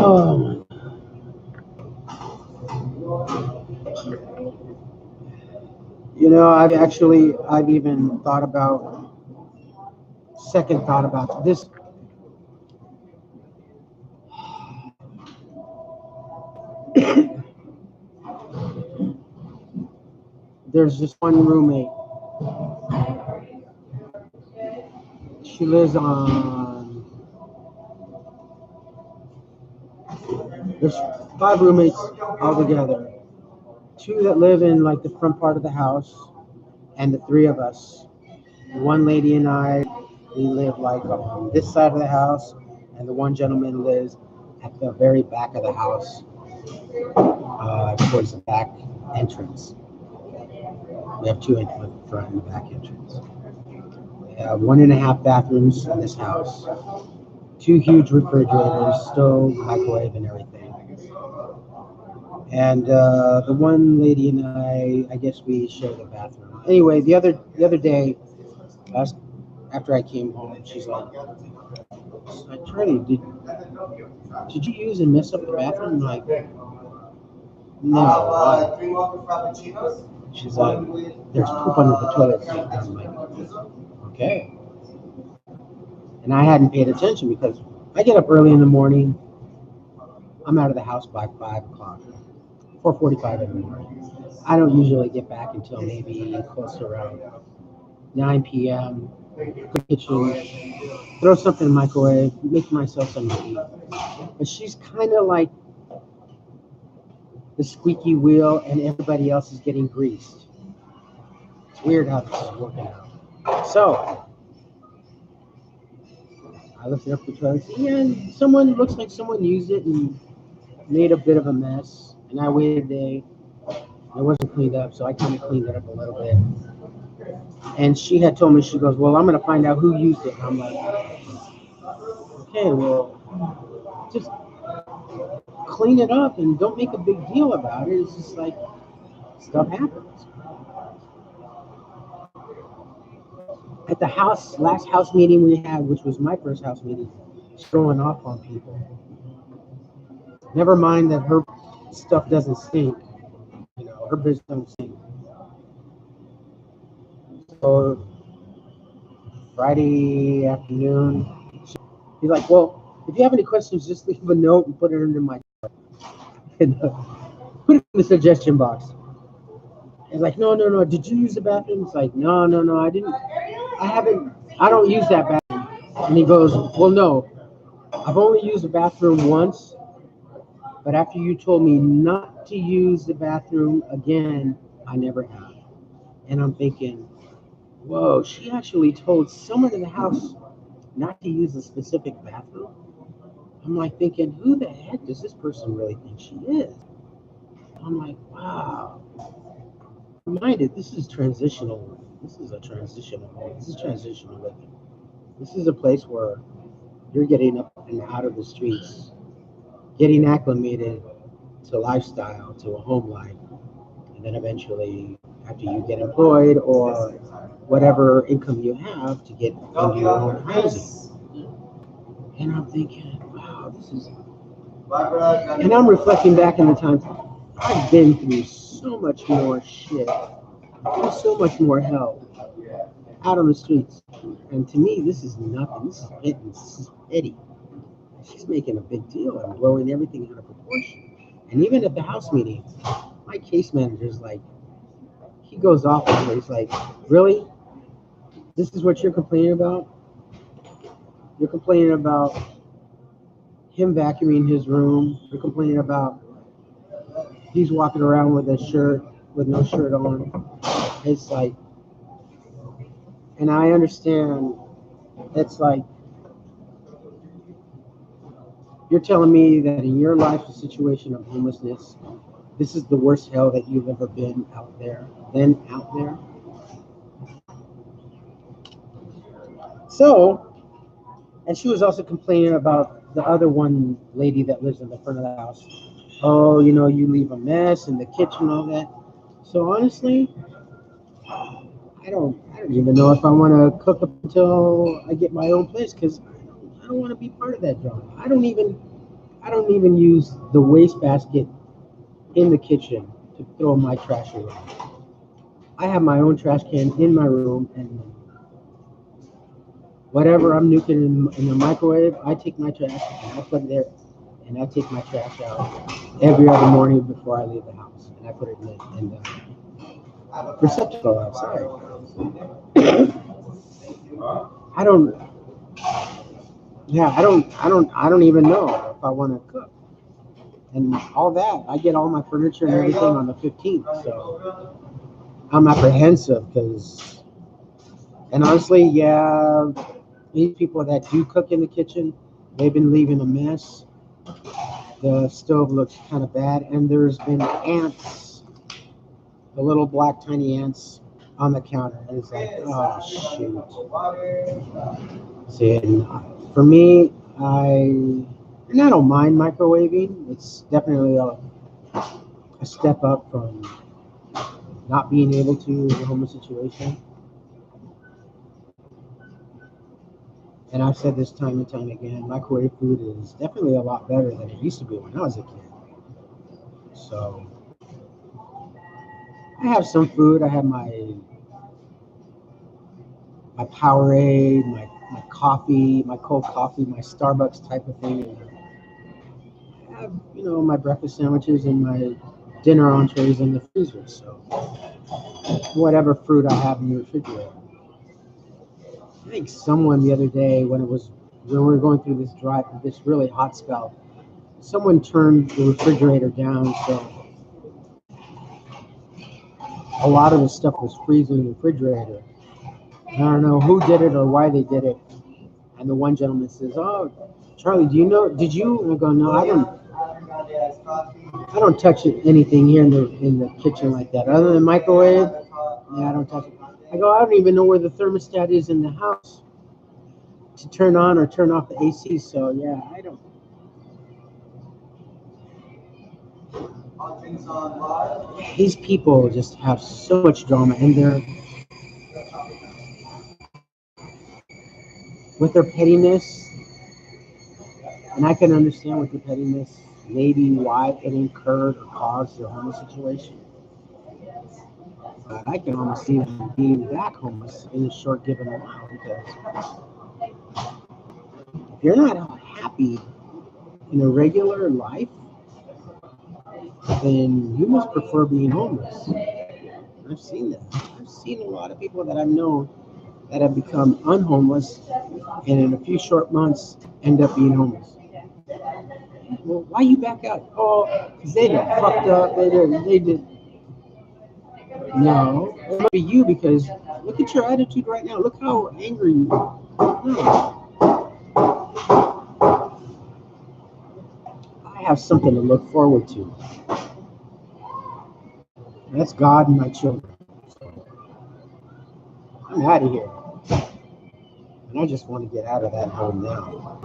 Oh, you know, I've even thought about, second thought about this. There's this one roommate. She lives on, there's 5 roommates altogether. 2 that live in like the front part of the house, and the 3 of us. One lady and I, we live like on this side of the house, and the one gentleman lives at the very back of the house, towards the back entrance. We have 2 in the front and the back entrance. We have 1.5 bathrooms in this house, 2 huge refrigerators, stove, microwave, and everything. And the one lady and I guess we share the bathroom. Anyway, the other day, after I came home, she's like, Charlie, did you use and mess up the bathroom? I'm like, no. 3 mocha frappuccinos. She's like, there's poop under the toilet seat. I'm like, okay. And I hadn't paid attention because I get up early in the morning. I'm out of the house by 5 o'clock, 4:45 in the morning. I don't usually get back until maybe close to around 9 p.m. Go to the kitchen, throw something in the microwave, make myself something to eat. But she's kind of like the squeaky wheel, and everybody else is getting greased. It's weird how this is working out. So I lifted up the toilet, and someone looks like someone used it and made a bit of a mess. And I waited a day. It wasn't cleaned up, so I kind of cleaned it up a little bit. And she had told me, she goes, well, I'm going to find out who used it. And I'm like, okay, well, just clean it up and don't make a big deal about it. It's just like, stuff happens. At the last house meeting we had, which was my first house meeting, she's throwing off on people. Never mind that her stuff doesn't stink. You know, her business doesn't stink. So Friday afternoon, he's like, well, if you have any questions, just leave a note and put it into my and, put it in the suggestion box. He's like, no, did you use the bathroom? It's like, no, I didn't. I don't use that bathroom. And he goes, well, no, I've only used the bathroom once, but after you told me not to use the bathroom again, I never have. And I'm thinking, whoa, she actually told someone in the house not to use a specific bathroom. I'm like thinking, who the heck does this person really think she is? I'm like, wow. Reminded, this is transitional. This is a transitional home. This is transitional living. This is a place where you're getting up and out of the streets, getting acclimated to lifestyle, to a home life, and then eventually, after you get employed or whatever income you have, to get into your own housing. And I'm thinking, wow, this is. And I'm reflecting back in the times I've been through so much more shit, through so much more hell out on the streets. And to me, this is nothing. This is pittance. This is petty. She's making a big deal and blowing everything out of proportion. And even at the house meeting, my case manager's like, he goes off on her. He's like, really? This is what you're complaining about? You're complaining about him vacuuming his room. You're complaining about he's walking around with a shirt, with no shirt on. It's like, and I understand, it's like, you're telling me that in your life, the situation of homelessness, this is the worst hell that you've ever been out there. So, and she was also complaining about the other one lady that lives in the front of the house. Oh, you leave a mess in the kitchen, and all that. So honestly, I don't even know if I want to cook up until I get my own place because I don't want to be part of that drama. I don't even use the wastebasket in the kitchen to throw my trash away. I have my own trash can in my room, and whatever I'm nuking in the microwave, I take my trash and I put it there, and I take my trash out every other morning before I leave the house, and I put it in the receptacle outside. I don't, yeah, I don't even know if I want to cook and all that. I get all my furniture and everything on the 15th, so I'm apprehensive because, and honestly, yeah, these people that do cook in the kitchen, they've been leaving a mess. The stove looks kind of bad, and there's been ants, the little black tiny ants on the counter. And it's like, oh shoot. See, and for me, and I don't mind microwaving. It's definitely a step up from not being able to in a homeless situation. And I've said this time and time again, microwave food is definitely a lot better than it used to be when I was a kid. So I have some food. I have my Powerade, my coffee, my cold coffee, my Starbucks type of thing. And I have, my breakfast sandwiches and my dinner entrees in the freezer. So whatever fruit I have in the refrigerator. I think someone the other day when we were going through this really hot spell, someone turned the refrigerator down, so a lot of the stuff was freezing in the refrigerator. I don't know who did it or why they did it. And the one gentleman says, "Oh, Charlie, do you know? Did you?" And I go, "No, I don't. I don't touch anything here in the kitchen like that. Other than microwave, yeah, I don't touch it." I go, "I don't even know where the thermostat is in the house to turn on or turn off the AC. So yeah, I don't." These people just have so much drama, and they're with their pettiness, and I can understand with their pettiness maybe why it incurred or caused their homeless situation. But I can almost see them being back homeless in a short given while because if you're not happy in a regular life, then you must prefer being homeless. I've seen that. I've seen a lot of people that I've known that have become unhomeless and in a few short months end up being homeless. Well, why you back out? Oh, because they done fucked up. They did. No, it might be you because look at your attitude right now. Look how angry you are. No, I have something to look forward to. And that's God and my children. I'm out of here. And I just want to get out of that home now.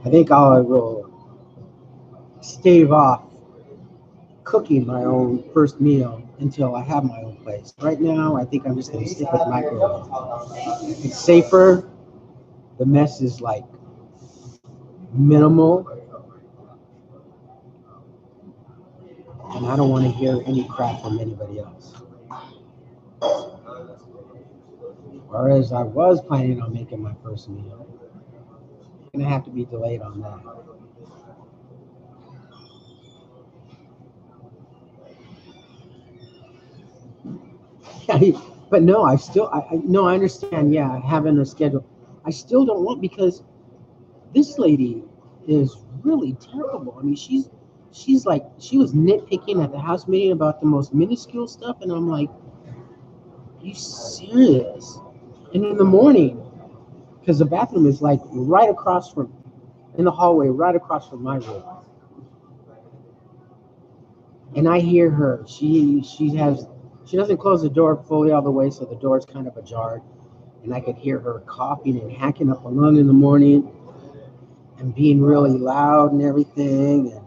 I think I will stave off cooking my own first meal until I have my own place. Right now, I think I'm just going to stick with microwave. It's safer. The mess is like minimal, and I don't want to hear any crap from anybody else. Whereas I was planning on making my first meal, I'm going to have to be delayed on that. But no, I understand. Yeah, having a schedule. I still don't want because this lady is really terrible. I mean, she's like she was nitpicking at the house meeting about the most minuscule stuff, and I'm like, you serious? And in the morning, because the bathroom is like right across from in the hallway, right across from my room, and I hear her. She doesn't close the door fully all the way, so the door is kind of ajar. and I could hear her coughing and hacking up a lung in the morning and being really loud and everything. And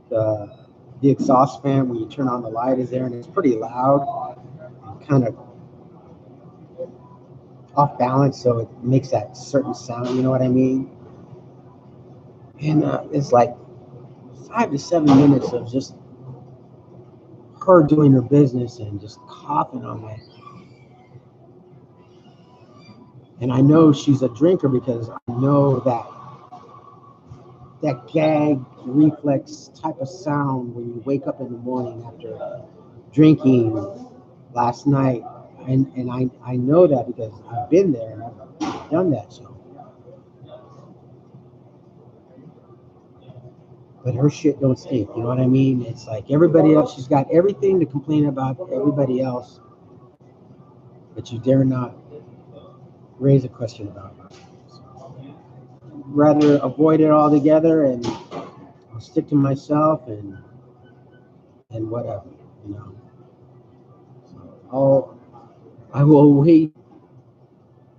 the exhaust fan, when you turn on the light, is there, and it's pretty loud and kind of off balance, so it makes that certain sound, you know what I mean? And it's like 5 to 7 minutes of just her doing her business and just coughing on me. And I know she's a drinker because I know that gag reflex type of sound when you wake up in the morning after drinking last night. And I know that because I've been there and I've done that. So, but her shit don't stink. You know what I mean? It's like everybody else. She's got everything to complain about everybody else, but you dare not raise a question about her. So, rather avoid it altogether, and I'll stick to myself and whatever, you know. So I will wait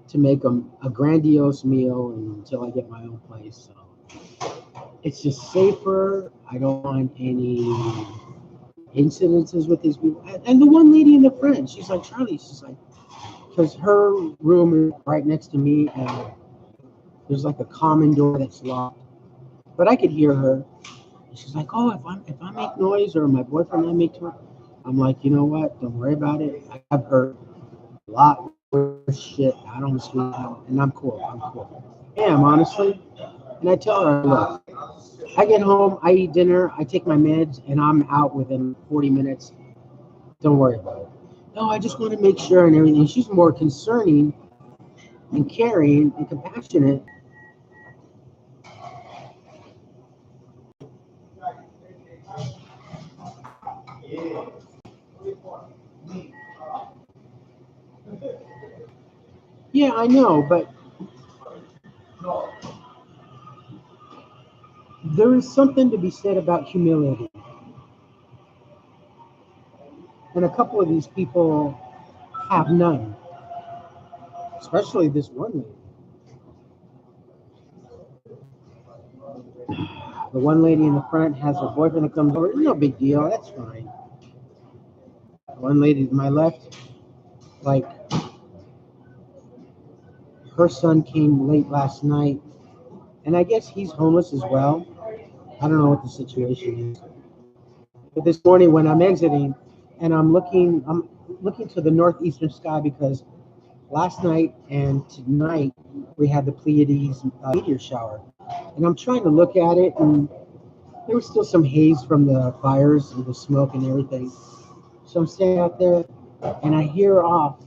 to make a grandiose meal until I get my own place. So it's just safer. I don't want any incidences with these people. And the one lady in the front, she's like, Charlie, she's like, because her room is right next to me, and there's like a common door that's locked. But I could hear her. And she's like, oh, if I make noise or my boyfriend and I make noise, I'm like, you know what? Don't worry about it. I've heard a lot worse shit out on the street, and I'm cool. I'm cool. I am, honestly. And I tell her, look, I get home, I eat dinner, I take my meds, and I'm out within 40 minutes. Don't worry about it. No, I just want to make sure and everything. She's more concerning and caring and compassionate. Yeah, I know, but there is something to be said about humility. And a couple of these people have none, especially this one lady. The one lady in the front has her boyfriend that comes over. No big deal. That's fine. The one lady to my left, like, her son came late last night, and I guess he's homeless as well. I don't know what the situation is. But this morning when I'm exiting and I'm looking to the northeastern sky because last night and tonight we had the Pleiades meteor shower. And I'm trying to look at it, and there was still some haze from the fires and the smoke and everything. So I'm standing out there and I hear off,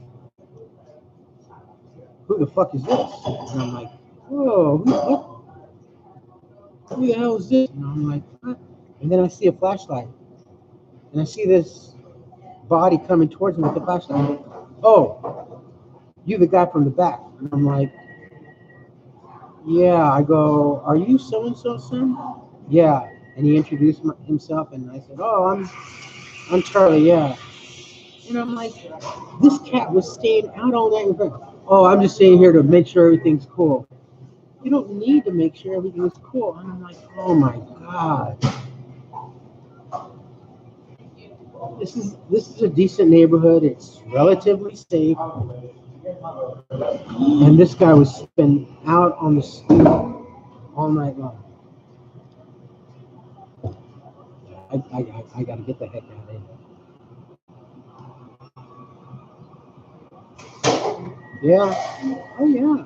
who the fuck is this? And I'm like, whoa, who the hell is this? And I'm like, what? And then I see a flashlight. And I see this body coming towards me with the flashlight. Oh, you the guy from the back. And I'm like, yeah. I go, are you so-and-so, son? Yeah. And he introduced himself, and I said, oh, I'm Charlie, yeah. And I'm like, this cat was staying out all night. Oh, I'm just staying here to make sure everything's cool. You don't need to make sure everything's cool. And I'm like, oh my God. This is a decent neighborhood. It's relatively safe. And this guy was spent out on the street all night long. I got to get the heck out of here. Yeah. Oh, yeah.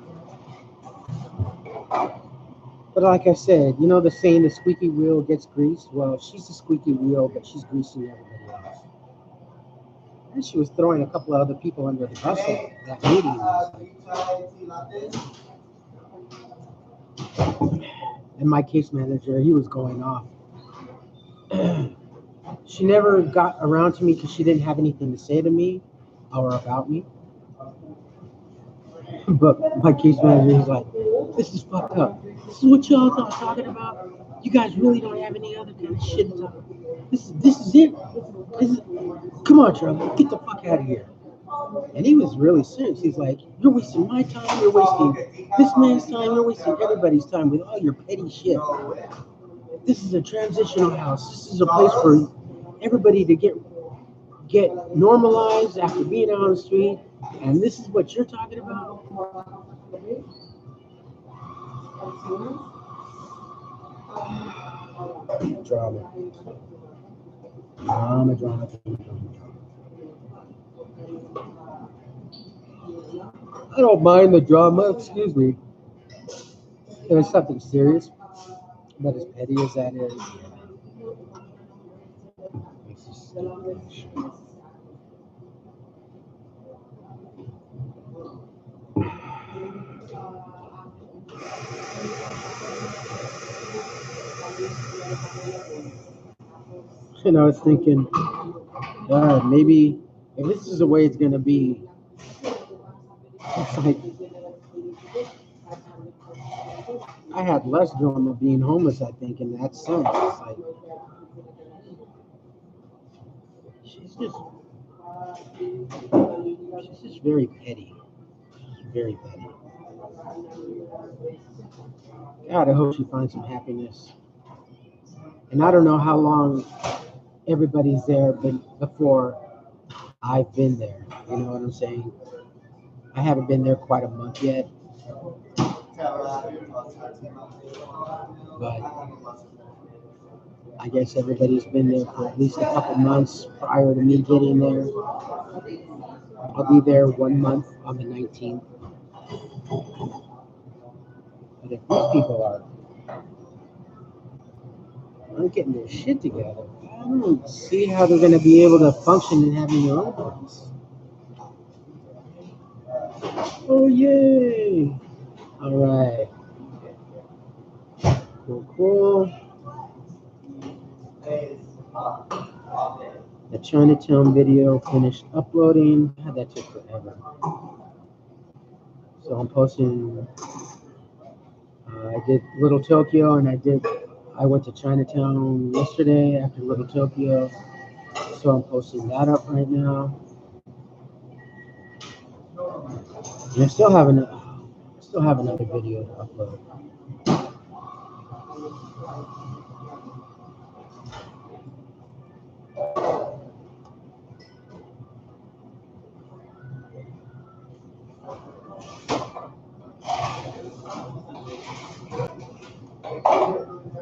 But like I said, you know the saying, the squeaky wheel gets greased? Well, she's the squeaky wheel, but she's greasing everybody else. And she was throwing a couple of other people under the bus at that meeting last night. And my case manager, he was going off. She never got around to me because she didn't have anything to say to me or about me. But my case manager, he's like, this is fucked up. This is what y'all are talking about. You guys really don't have any other kind of shit to talk about. This is it. Come on, Charlie, get the fuck out of here. And he was really serious. He's like, "You're wasting my time. You're wasting this man's time. You're wasting everybody's time with all your petty shit. This is a transitional house. This is a place for everybody to get normalized after being out on the street. And this is what you're talking about." Drama. Drama, drama, drama, drama. I don't mind the drama, excuse me. If it's something serious, but as petty as that is, it's just stupid shit. And I was thinking, maybe if this is the way it's gonna be, it's like I had less drama being homeless, I think, in that sense. It's like she's just very petty. Very petty. God, I hope she finds some happiness. And I don't know how long everybody's there before I've been there. You know what I'm saying? I haven't been there quite a month yet, but I guess everybody's been there for at least a couple months prior to me getting there. I'll be there 1 month on the 19th. But if these people aren't getting their shit together, I don't see how they're going to be able to function in having their own place. Oh, yay! All right. Cool. The Chinatown video finished uploading. That took forever. So I'm posting. I did Little Tokyo, and I went to Chinatown yesterday after Little Tokyo. So I'm posting that up right now. And I still have another video to upload.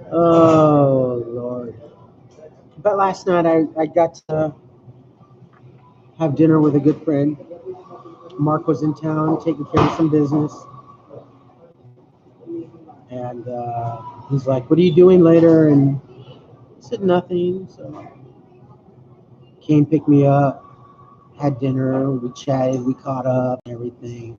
Oh Lord. But last night I got to have dinner with a good friend. Mark was in town taking care of some business. And he's like, "What are you doing later?" And I said, "Nothing." So came, picked me up, had dinner, we chatted, we caught up and everything.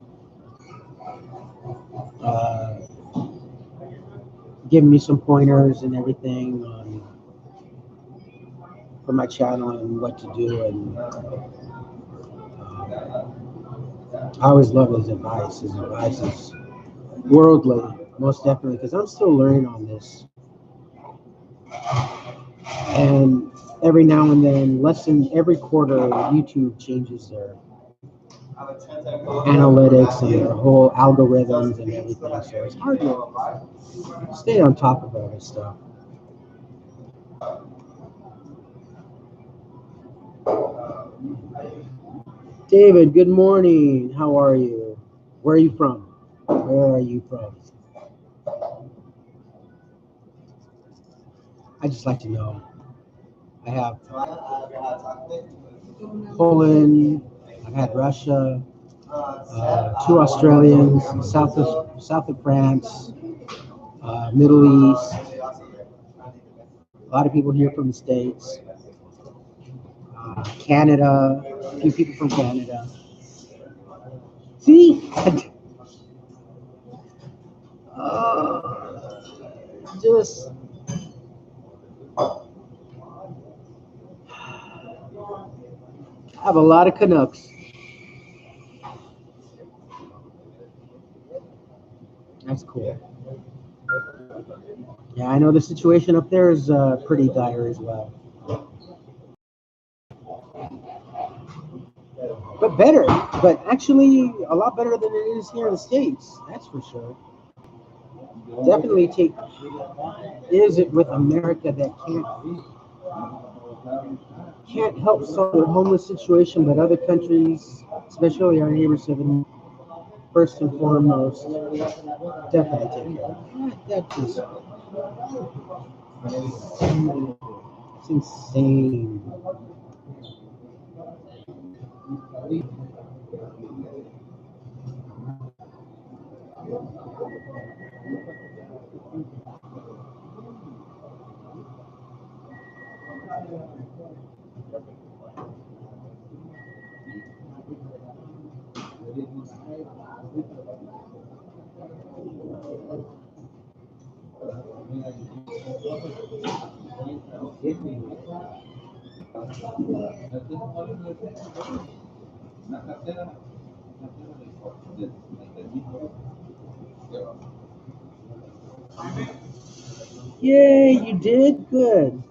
Giving me some pointers and everything for my channel and what to do. And I always love his advice. His advice is worldly, most definitely, because I'm still learning on this. And every now and then, less than every quarter, YouTube changes their analytics and their whole algorithms and everything. So it's hard to stay on top of all this stuff. David, good morning. How are you? Where are you from? Where are you from? I just like to know. I have Poland, I've had Russia, 2 Australians, south of France, Middle East, a lot of people here from the States, Canada, a few people from Canada. See? Just have a lot of Canucks. That's cool. Yeah, I know the situation up there is pretty dire as well. but better. But actually, a lot better than it is here in the States. That's for sure. Definitely take. Is it with America that can't help solve the homeless situation, but other countries, especially our neighbors, have been first and foremost definitely take care of. That just it's insane. Yay, you did good.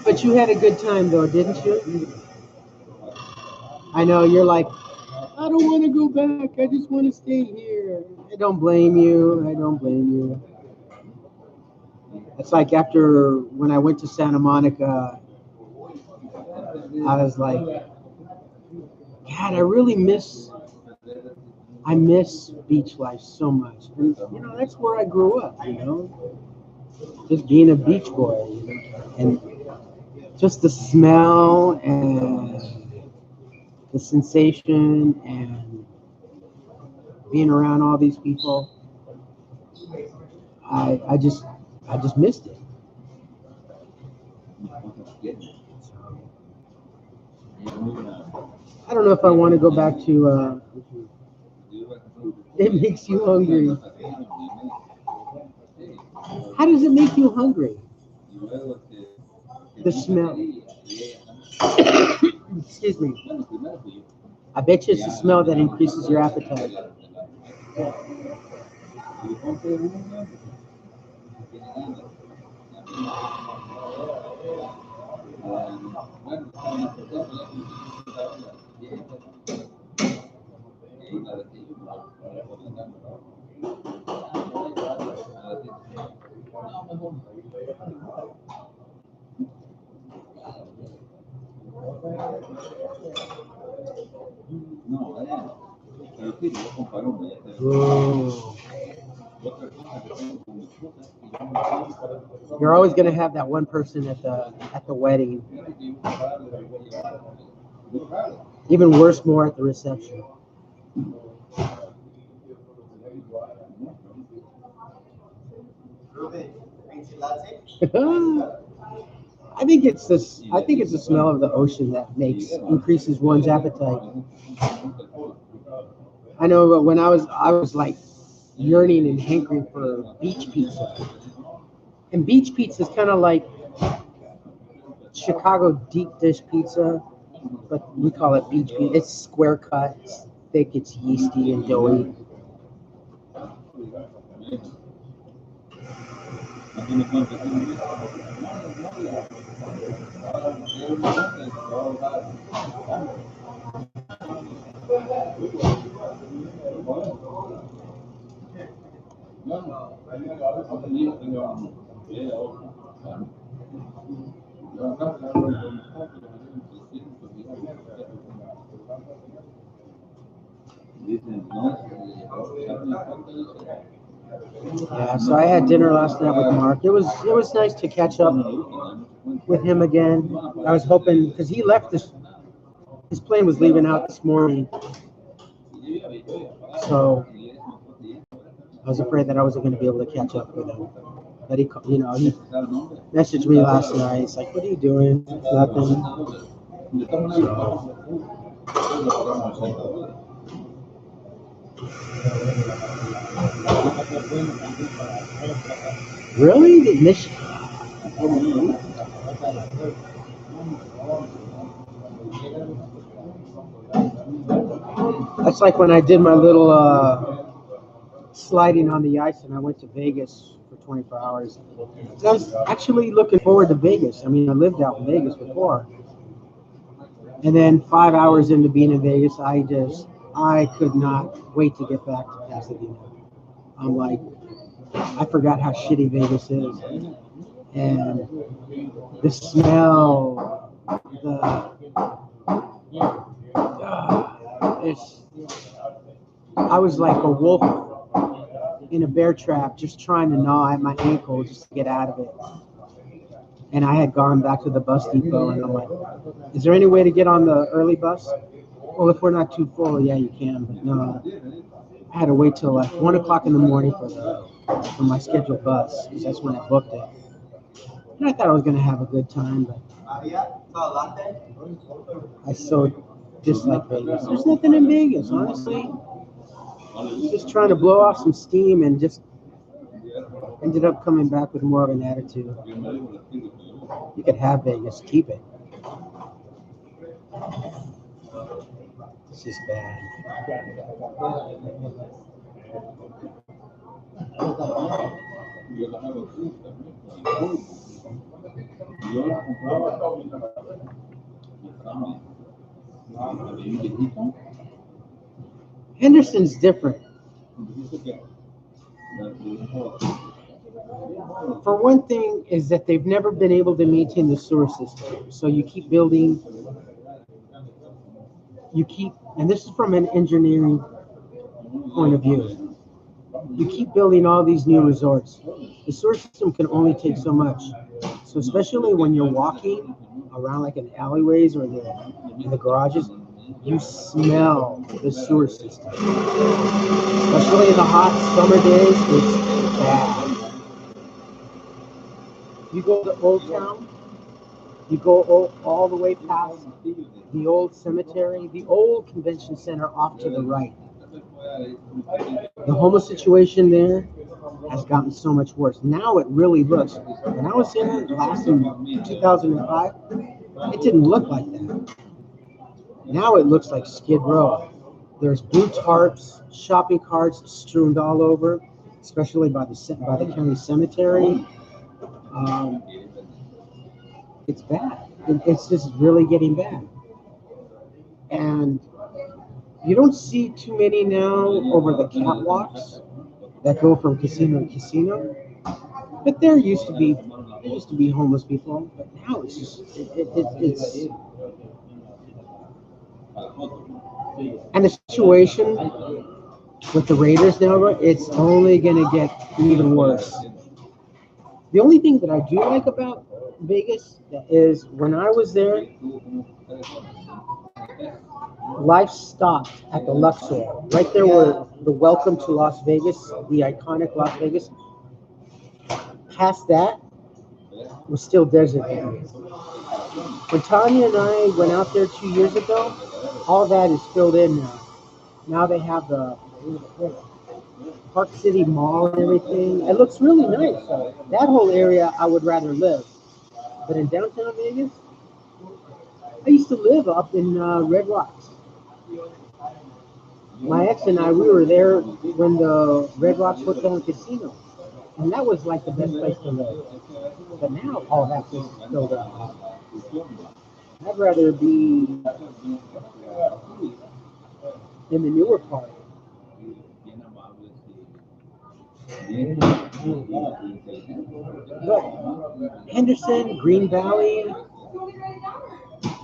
But you had a good time though, didn't you? I know you're like, I don't want to go back. I just want to stay here. I don't blame you. I don't blame you. It's like after when I went to Santa Monica, I was like, God, I miss beach life so much. And, that's where I grew up, just being a beach boy, and just the smell and the sensation and being around all these people. I just missed it. I don't know if I want to go back to. It makes you hungry. How does it make you hungry? The smell. Excuse me. I bet you it's the smell that increases your appetite. Whoa. You're always gonna have that one person at the wedding. Even worse, more at the reception. I think it's this. I think it's the smell of the ocean that increases one's appetite. I know when I was like yearning and hankering for beach pizza, and beach pizza is kind of like Chicago deep dish pizza, but we call it beach pizza. It's square cut, it's thick, it's yeasty and doughy. Yeah, so I had dinner last night with Mark. It was nice to catch up with him again. I was hoping because he left his plane was leaving out this morning, so I was afraid that I wasn't going to be able to catch up with him. But he messaged me last night. He's like, "What are you doing?" Nothing. Really? That's like when I did my little sliding on the ice, and I went to Vegas for 24 hours. And I was actually looking forward to Vegas. I mean, I lived out in Vegas before. And then 5 hours into being in Vegas, I could not wait to get back to Pasadena. I'm like, I forgot how shitty Vegas is. And the smell, I was like a wolf in a bear trap, just trying to gnaw at my ankle just to get out of it. And I had gone back to the bus depot, and I'm like, is there any way to get on the early bus? Well, if we're not too full, yeah, you can. But no, I had to wait till like 1 o'clock in the morning for my scheduled bus, because that's when I booked it. And I thought I was going to have a good time, but I so dislike Vegas. There's nothing in Vegas, honestly. Just trying to blow off some steam and just ended up coming back with more of an attitude. You could have Vegas, keep it. This is bad. Henderson's different. For one thing is that they've never been able to maintain the sewer system. So you keep building, and this is from an engineering point of view, you keep building all these new resorts. The sewer system can only take so much. So especially when you're walking around like in alleyways or in the garages, you smell the sewer system. Especially in the hot summer days, it's bad. You go to Old Town, you go all the way past the old cemetery, the old convention center off to the right. The homeless situation there has gotten so much worse. Now it really looks, when I was there last in 2005, it didn't look like that. Now it looks like Skid Row. There's blue tarps, shopping carts strewn all over, especially by the county cemetery. It's bad. It's just really getting bad. And you don't see too many now over the catwalks that go from casino to casino. But there used to be homeless people, but now it's just it's and the situation with the Raiders now, it's only gonna get even worse. The only thing that I do like about Vegas is when I was there, life stopped at the Luxor. Right there where the Welcome to Las Vegas, the iconic Las Vegas. Past that was still desert area. When Tanya and I went out there 2 years ago, all that is filled in now. Now they have the Park City Mall and everything. It looks really nice. So that whole area I would rather live. But in downtown Vegas, I used to live up in Red Rocks. My ex and I, we were there when the Red Rocks Hotel and Casino. And that was like the best place to live. But now all that place is filled up. I'd rather be in the newer part. But Henderson, Green Valley,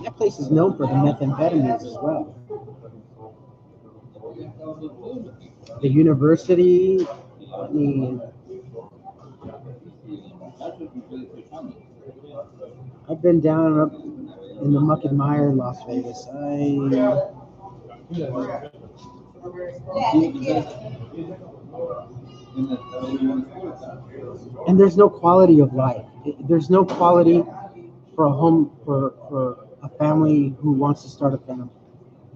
that place is known for the methamphetamines as well. The university, I mean, I've been down up in the muck and mire in Las Vegas. And there's no quality of life. There's no quality for a family who wants to start a family.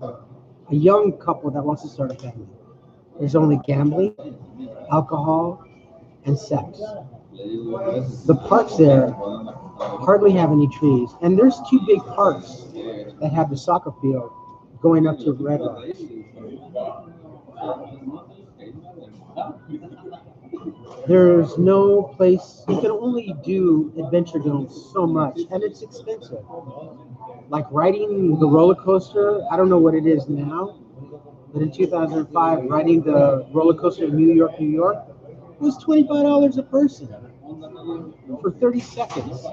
A young couple that wants to start a family. There's only gambling, alcohol, and sex. The parks there hardly have any trees. And there's 2 big parks that have the soccer field going up to Red Rocks. There's no place, you can only do adventure domes so much, and it's expensive. Like riding the roller coaster, I don't know what it is now, but in 2005, riding the roller coaster in New York, New York, was $25 a person for 30 seconds.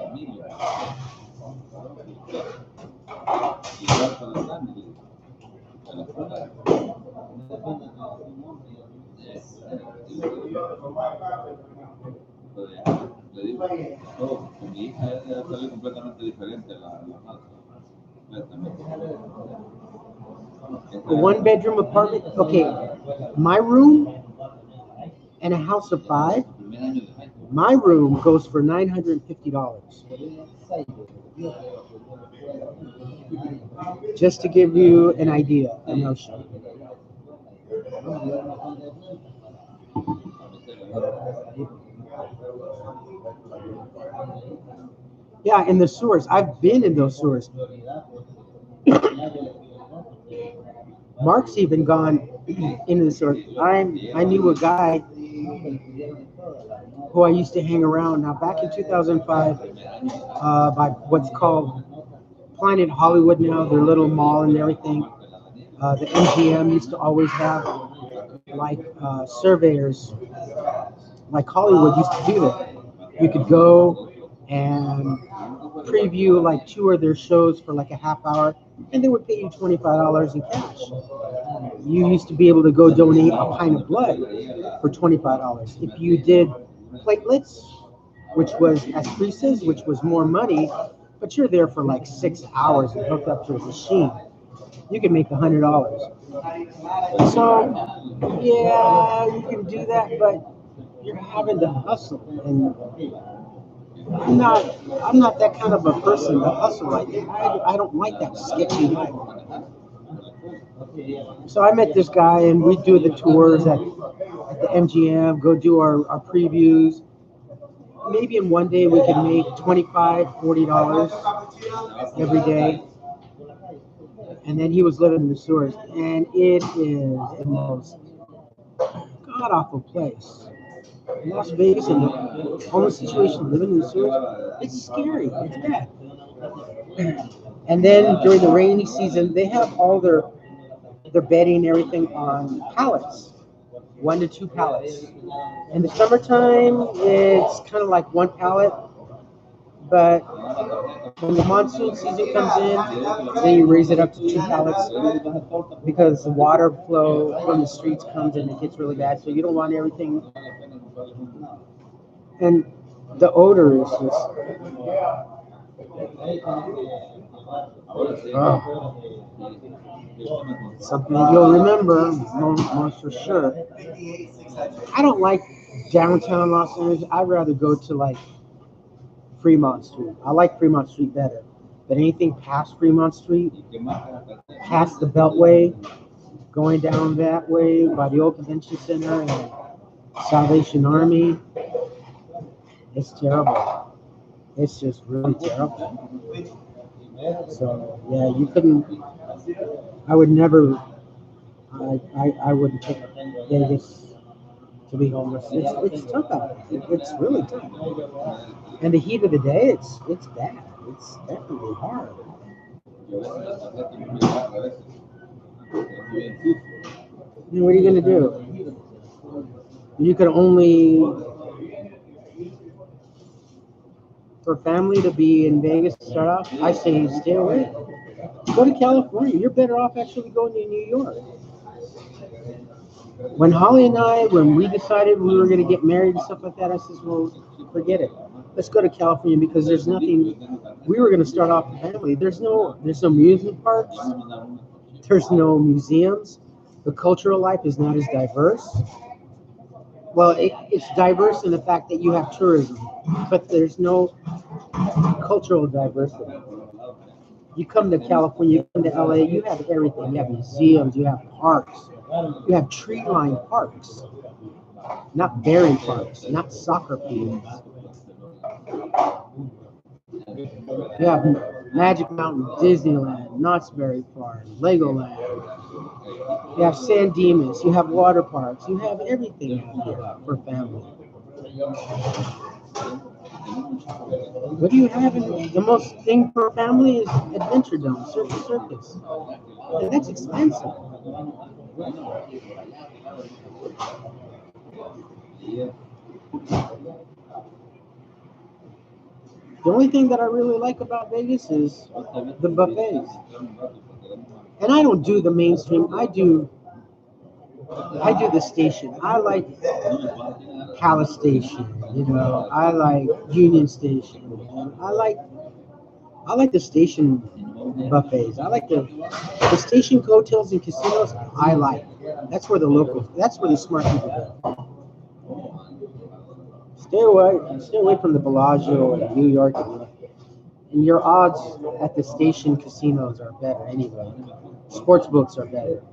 A one-bedroom apartment, okay, my room and a house of five, my room goes for $950. Just to give you an idea, a notion. Yeah, in the sewers. I've been in those sewers. Mark's even gone into the sewers. I knew a guy who I used to hang around. Now, back in 2005, by what's called Planet Hollywood now, their little mall and everything. The MGM used to always have like surveyors, like Hollywood used to do that. You could go and preview like two of their shows for like a half hour, and they would pay you $25 in cash. You used to be able to go donate a pint of blood for $25. If you did platelets, which was apheresis, which was more money, but you're there for like 6 hours and hooked up to a machine, you can make $100. So yeah, you can do that, but you're having to hustle, and I'm not that kind of a person to hustle like that. I don't like that sketchy life. So I met this guy, and we do the tours at the MGM, go do our previews. Maybe in one day we can make $25, $40 every day. And then he was living in the sewers, and it is the most god awful place. Las Vegas and the homeless situation, living in the sewers, it's scary. It's bad. And then during the rainy season, they have all their bedding and everything on pallets, 1 to 2 pallets. In the summertime, it's kind of like one pallet, but when the monsoon season comes in, then you raise it up to 2 pallets because the water flow from the streets comes and it gets really bad. So you don't want everything. And the odor is just something that you'll remember most for sure. I don't like downtown Los Angeles. I'd rather go to like Fremont Street. I like Fremont Street better. But anything past Fremont Street, past the Beltway, going down that way by the old convention center and Salvation Army, it's terrible. It's just really terrible. So yeah, you couldn't. I would never. I wouldn't pick Vegas to be homeless. It's tough out there. It's really tough. And the heat of the day, it's bad. It's definitely hard. What are you gonna do? You can only, for family to be in Vegas to start off, I say stay away. Go to California. You're better off actually going to New York. When Holly and I, when we decided we were going to get married and stuff like that, I says, well, forget it. Let's go to California because there's nothing. We were going to start off a family. There's no amusement parks. There's no museums. The cultural life is not as diverse. Well, it's diverse in the fact that you have tourism, but there's no cultural diversity. You come to California, you come to LA, you have everything. You have museums, you have parks, you have tree-lined parks, not barren parks, not soccer fields. You have Magic Mountain, Disneyland, Knott's Berry Farm, Legoland. You have San Dimas, you have water parks, you have everything out here for family. What do you have in the most thing for family is Adventure Dome, Circus Circus. And that's expensive. The only thing that I really like about Vegas is the buffets. And I don't do the mainstream. I do the station. I like Palace Station, you know. I like Union Station. And I like the station buffets. I like the station hotels and casinos. I like. That's where the locals. That's where the smart people go. Stay away from the Bellagio and New York. And your odds at the station casinos are better anyway. Sports books are better.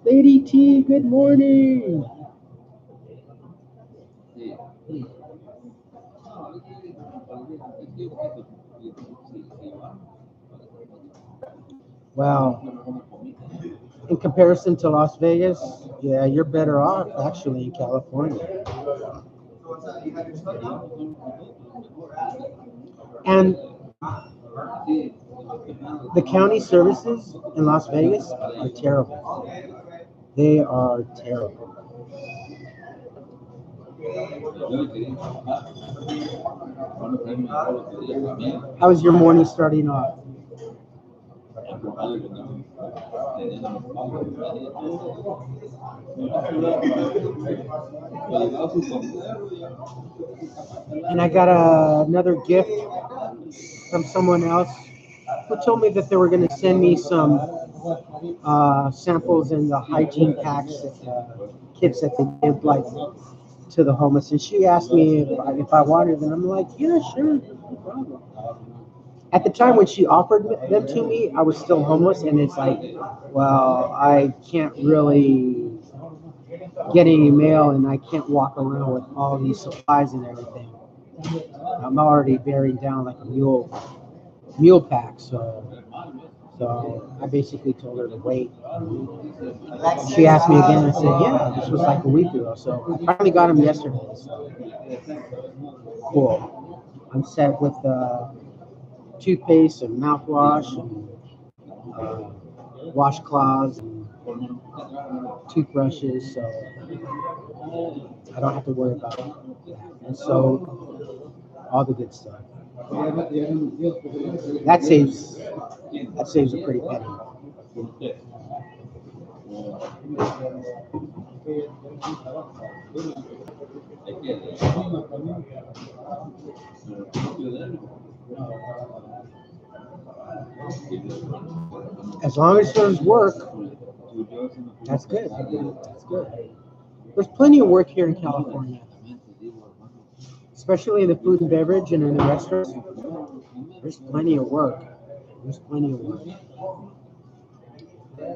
Lady T, good morning. Well, in comparison to Las Vegas, yeah, you're better off actually in California. And the county services in Las Vegas are terrible. They are terrible. How was your morning starting off? And I got another gift from someone else who told me that they were going to send me some samples in the hygiene packs, kits that they give like to the homeless. And she asked me if I wanted them. I'm like, yeah, sure, no problem. At the time when she offered them to me, I was still homeless, and it's like, well, I can't really get any mail, and I can't walk around with all these supplies and everything. I'm already bearing down like a mule pack, so I basically told her to wait. She asked me again. I said, yeah, this was like a week ago. So I finally got them yesterday. So cool. I'm set with toothpaste and mouthwash and washcloths and toothbrushes. So I don't have to worry about that. And so all the good stuff. That saves a pretty penny. As long as there's work, that's good. That's good. There's plenty of work here in California, especially in the food and beverage and in the restaurants. There's plenty of work. There's plenty of work.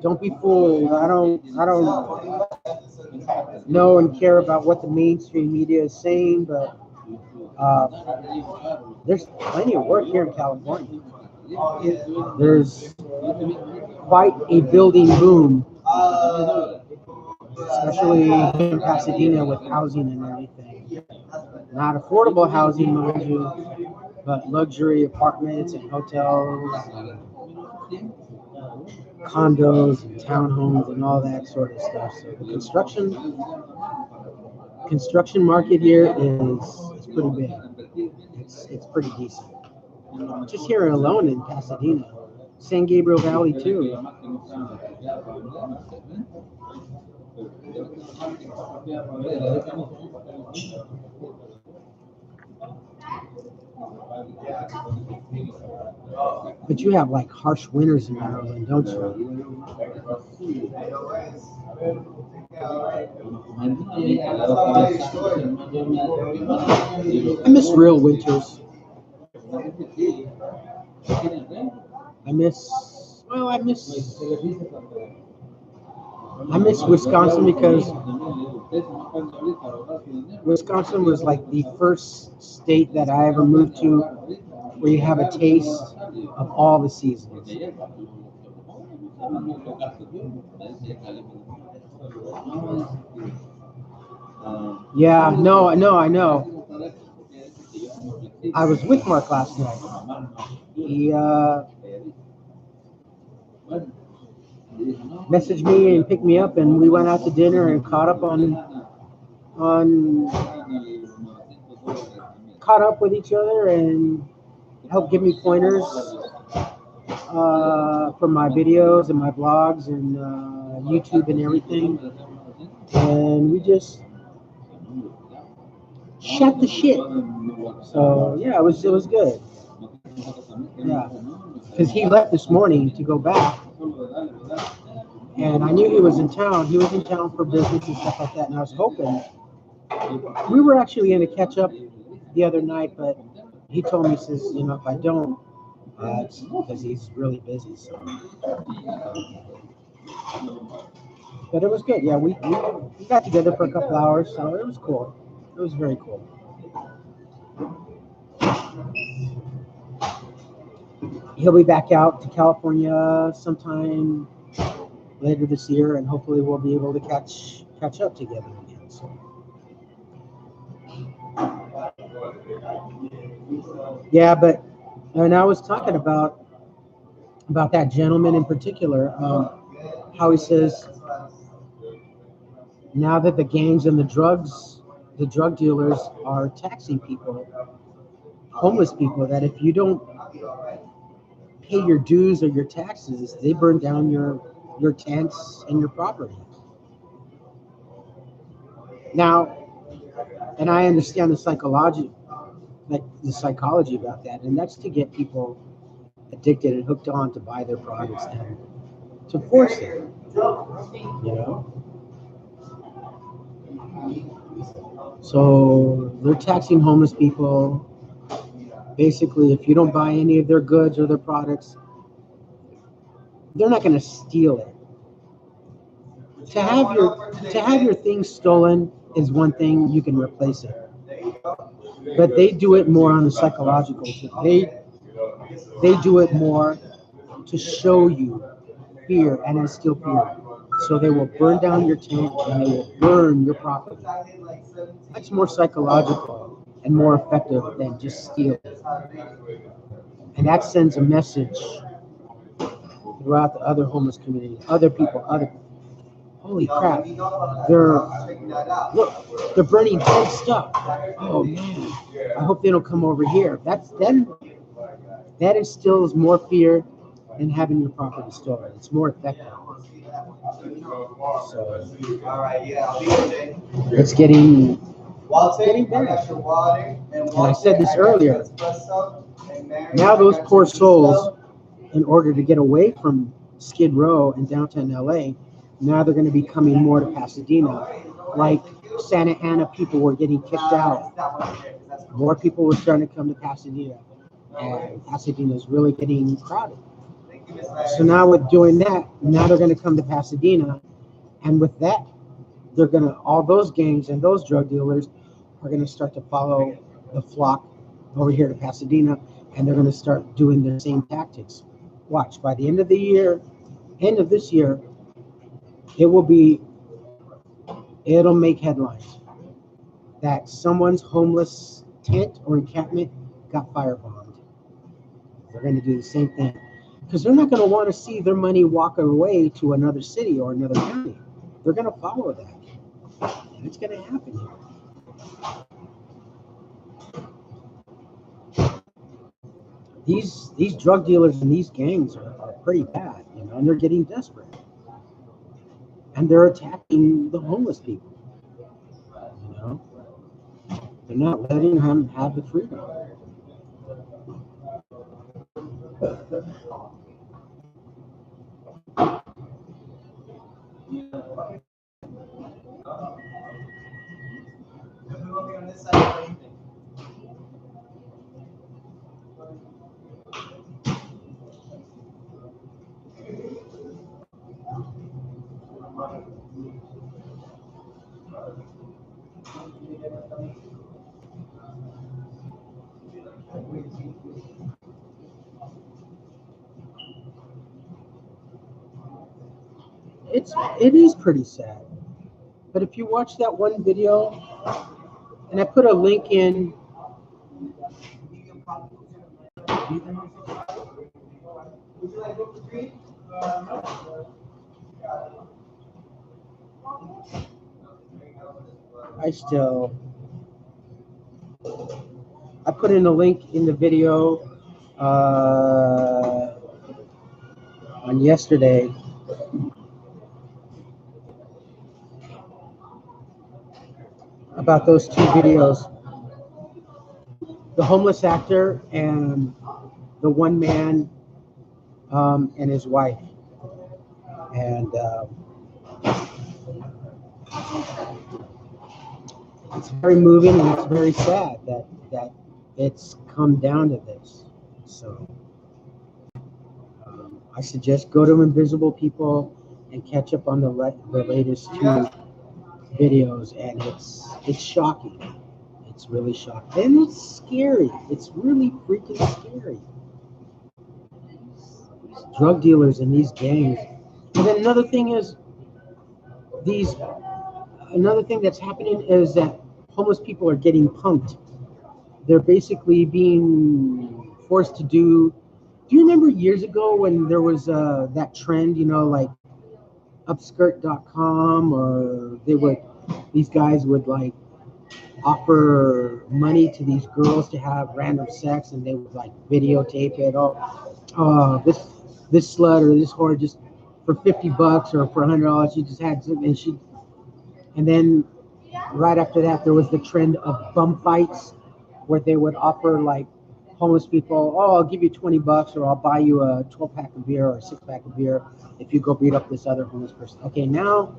Don't be fooled. I don't know and care about what the mainstream media is saying, but there's plenty of work here in California. There's quite a building boom, especially in Pasadena with housing and everything. Not affordable housing, mind you, but luxury apartments and hotels and condos and townhomes and all that sort of stuff. So the construction market here is pretty big. It's pretty decent. Just here alone in Pasadena, San Gabriel Valley too. But you have like harsh winters in Maryland, don't you? I miss real winters. I miss Wisconsin because Wisconsin was like the first state that I ever moved to where you have a taste of all the seasons. Yeah, no, I know. I was with Mark last night. He messaged me and picked me up, and we went out to dinner and on caught up with each other and helped give me pointers for my videos and my vlogs and YouTube and everything. And we just shut the shit. So yeah, it was good. Yeah, because he left this morning to go back, and I knew he was in town. He was in town for business and stuff like that, and I was hoping we were actually going to catch up the other night, but he told me, he says, you know, if I don't, it's because he's really busy. So, but it was good. Yeah, we got together for a couple hours, so it was cool. It was very cool. He'll be back out to California sometime later this year, and hopefully we'll be able to catch up together again. So. Yeah, but and I was talking about that gentleman in particular, how he says now that the gangs and the drug dealers are taxing people, homeless people, that if you don't pay your dues or your taxes, they burn down your tents and your property. Now, and I understand the psychology about that, and that's to get people addicted and hooked on to buy their products and to force it, you know. So they're taxing homeless people. Basically, if you don't buy any of their goods or their products, they're not going to steal it. To have your things stolen is one thing, you can replace it. But they do it more on the psychological. They do it more to show you fear and instill fear. So they will burn down your tent and they will burn your property. That's more psychological and more effective than just stealing. And that sends a message throughout the other homeless community, other people, holy crap, they're burning dead stuff. Oh man, I hope they don't come over here. That instills more fear than having your property stolen. It's more effective. So it's getting bad. And I said this earlier. Now those poor souls, in order to get away from Skid Row in downtown LA, now they're going to be coming more to Pasadena. Like Santa Ana people were getting kicked out. More people were starting to come to Pasadena. And Pasadena is really getting crowded. So now with doing that, now they're going to come to Pasadena. And with that, all those gangs and those drug dealers are going to start to follow the flock over here to Pasadena. And they're going to start doing their same tactics. Watch, by the end of this year, it'll make headlines that someone's homeless tent or encampment got firebombed. They're going to do the same thing because they're not going to want to see their money walk away to another city or another county. They're going to follow that, and it's going to happen here. These drug dealers and these gangs are pretty bad, you know, and they're getting desperate. And they're attacking the homeless people, you know. They're not letting them have the freedom. it is pretty sad. But if you watch that one video, and I put a link in. I put in a link in the video on yesterday. About those two videos, the homeless actor and the one man and his wife. And it's very moving and it's very sad that it's come down to this. So I suggest go to Invisible People and catch up on the latest two videos, and it's shocking. It's really shocking, and it's scary. It's really freaking scary. These drug dealers and these gangs. And then another thing that's happening is that homeless people are getting punked. They're basically being forced to do. Do you remember years ago when there was that trend, like upskirt.com, or these guys would like offer money to these girls to have random sex, and they would like videotape it. This slut or this whore just for $50 or for $100, she just had something, and then right after that there was the trend of bum fights where they would offer like homeless people, I'll give you $20 or I'll buy you a 12-pack of beer or a 6-pack of beer if you go beat up this other homeless person. Okay, now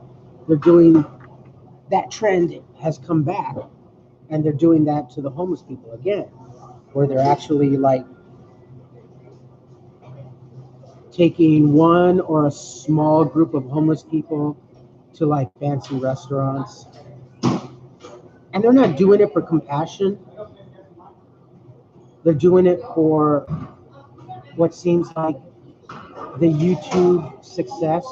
they're doing that trend has come back, and they're doing that to the homeless people again, where they're actually like taking one or a small group of homeless people to like fancy restaurants. And they're not doing it for compassion. They're doing it for what seems like the YouTube success.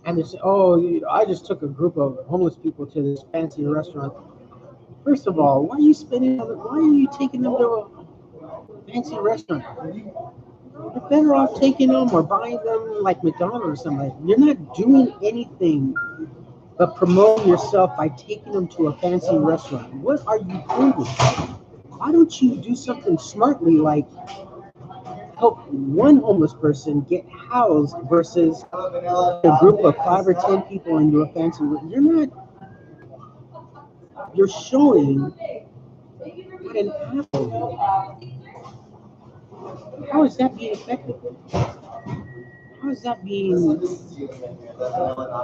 And they say, I just took a group of homeless people to this fancy restaurant. First of all, why are you taking them to a fancy restaurant? You're better off taking them or buying them like McDonald's or something. You're not doing anything but promoting yourself by taking them to a fancy restaurant. What are you doing? Why don't you do something smartly, like help one homeless person get housed versus a group of 5 or 10 people into a fancy restaurant? You're showing what an asshole. How is that being effective? How is that being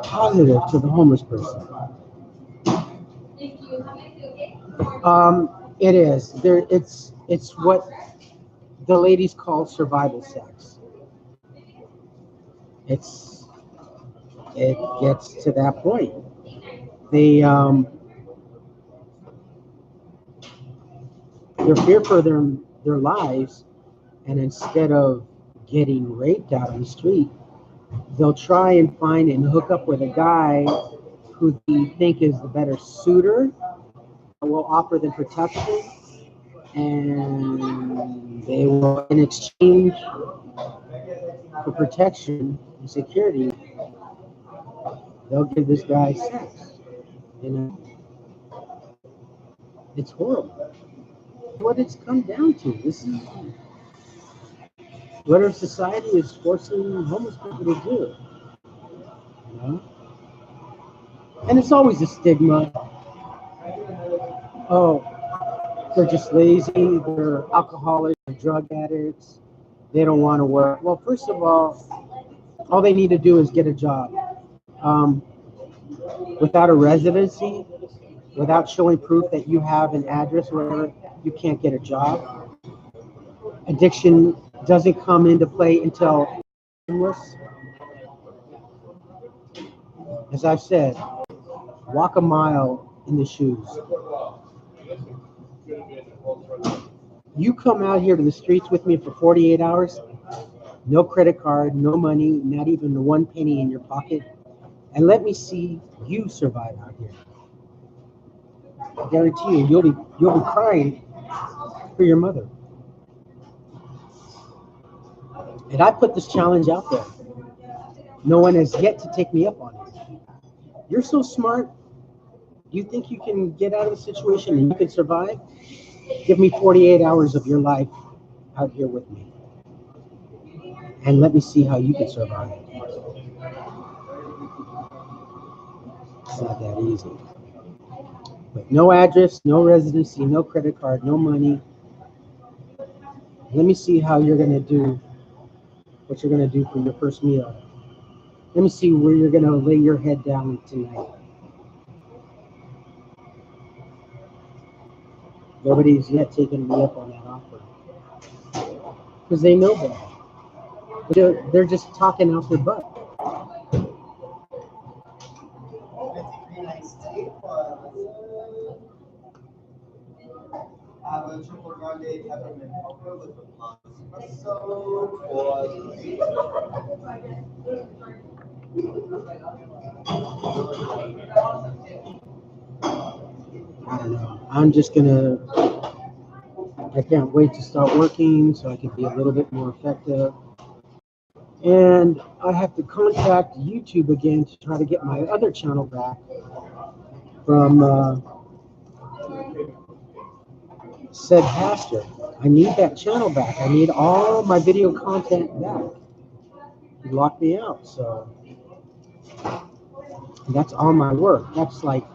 positive to the homeless person? It is. It's what the ladies call survival sex. It gets to that point. They're fear for their lives, and instead of getting raped out on the street, they'll try and find and hook up with a guy who they think is the better suitor, will offer them protection, and they will, in exchange for protection and security, they'll give this guy sex. It's horrible. What it's come down to. This is what our society is forcing homeless people to do. And it's always a stigma. They're just lazy, they're alcoholics, they're drug addicts, they don't want to work. Well, first of all they need to do is get a job. Without a residency, without showing proof that you have an address or whatever, you can't get a job. Addiction doesn't come into play until homeless. As I've said, walk a mile in the shoes. You come out here to the streets with me for 48 hours, no credit card, no money, not even the 1 penny in your pocket, and let me see you survive out here. I guarantee you, you'll be crying for your mother. And I put this challenge out there. No one has yet to take me up on it. You're so smart. Do you think you can get out of the situation and you can survive? Give me 48 hours of your life out here with me. And let me see how you can survive. It's not that easy. But no address, no residency, no credit card, no money. Let me see how you're going to do what you're going to do for your first meal. Let me see where you're going to lay your head down tonight. Nobody's yet taken me up on that offer. Because they know better. They're just talking out their butt. I have a triple grande peppermint mocha with a blonde espresso for I don't know. I can't wait to start working so I can be a little bit more effective. And I have to contact YouTube again to try to get my other channel back from said pastor. I need that channel back. I need all my video content back. He locked me out, so that's all my work. That's like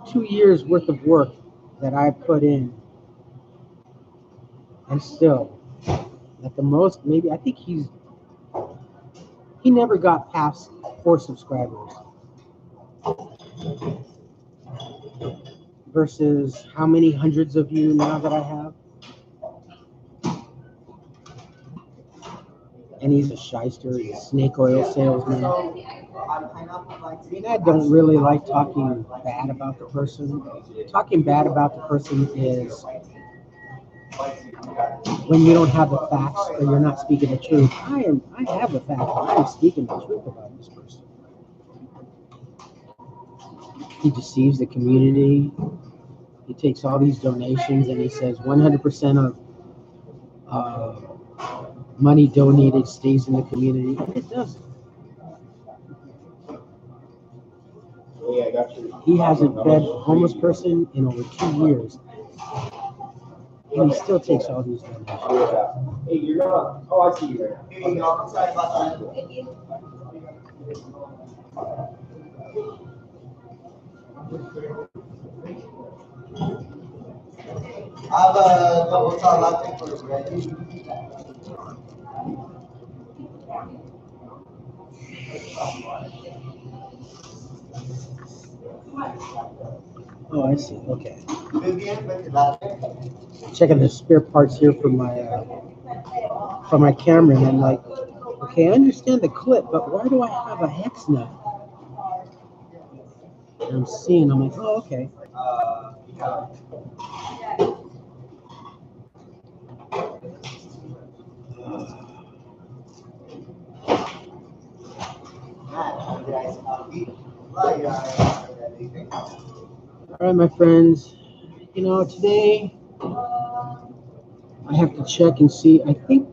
2 years worth of work that I put in. And still, at the most, maybe, I think he never got past 4 subscribers. Versus how many hundreds of you now that I have? And he's a shyster, he's a snake oil salesman. I mean, I don't really like talking bad about the person. Talking bad about the person is when you don't have the facts or you're not speaking the truth. I have the facts. I am speaking the truth about this person. He deceives the community. He takes all these donations and he says 100% of money donated stays in the community. It doesn't. He hasn't fed a homeless person in over 2 years. And he still takes all these donations. Hey, you're not. Oh, I see you there. Here you go. I'm sorry about that. I have a double shot latte for the bread. Oh, I see. Okay. Checking the spare parts here for my camera, and I'm like, okay, I understand the clip, but why do I have a hex nut? And I'm seeing, I'm like, oh, okay. All right, my friends. You know, today I have to check and see. I think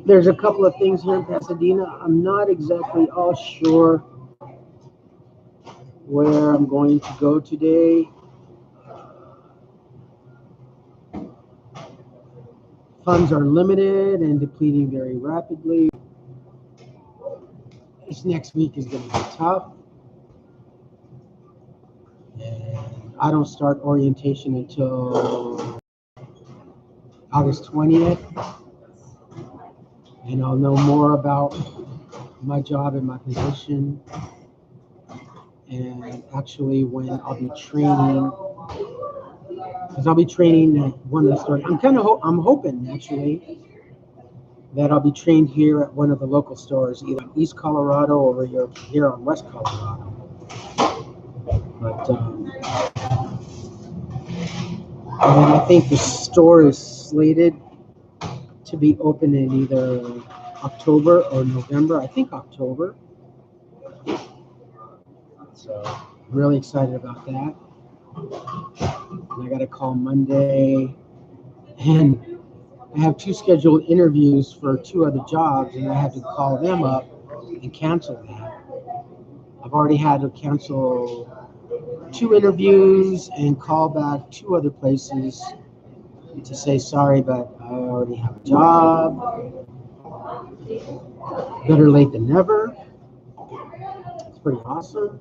there's a couple of things here in Pasadena. I'm not exactly all sure where I'm going to go today. Funds are limited and depleting very rapidly. This next week is going to be tough. And I don't start orientation until August 20th. And I'll know more about my job and my position. And actually when I'll be training, because I'll be training at one of the stores. I'm hoping actually that I'll be trained here at one of the local stores, either in East Colorado or here on West Colorado. But and I think the store is slated to to be open in either October or November. I think October. So really excited about that. And I got a call Monday, and I have 2 scheduled interviews for 2 other jobs, and I had to call them up and cancel that. I've already had to cancel 2 interviews and call back 2 other places to say sorry, but I already have a job. Better late than never. It's pretty awesome.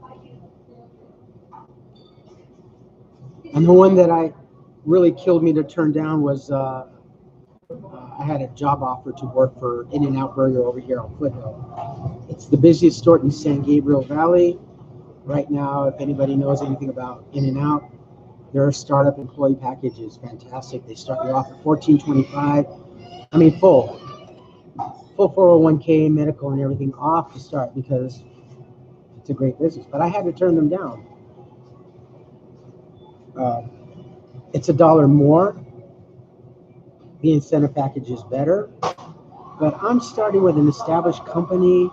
And the one that I really killed me to turn down was I had a job offer to work for In-N-Out Burger over here on Foothill. It's the busiest store in San Gabriel Valley. Right now, if anybody knows anything about In-N-Out, their startup employee package is fantastic. They start you off at $14.25. I mean, full 401k, medical, and everything off to start because it's a great business. But I had to turn them down. It's $1 more. The incentive package is better. But I'm starting with an established company,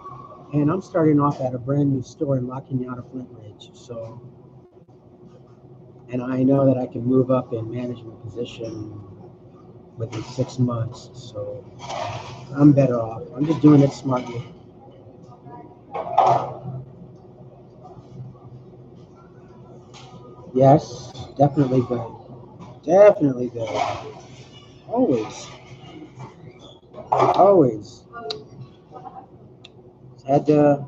and I'm starting off at a brand new store in La Cañada, Flint Ridge. So, and I know that I can move up in management position within 6 months. So I'm better off. I'm just doing it smartly. Yes, definitely good. Definitely good. Always. Always. Had to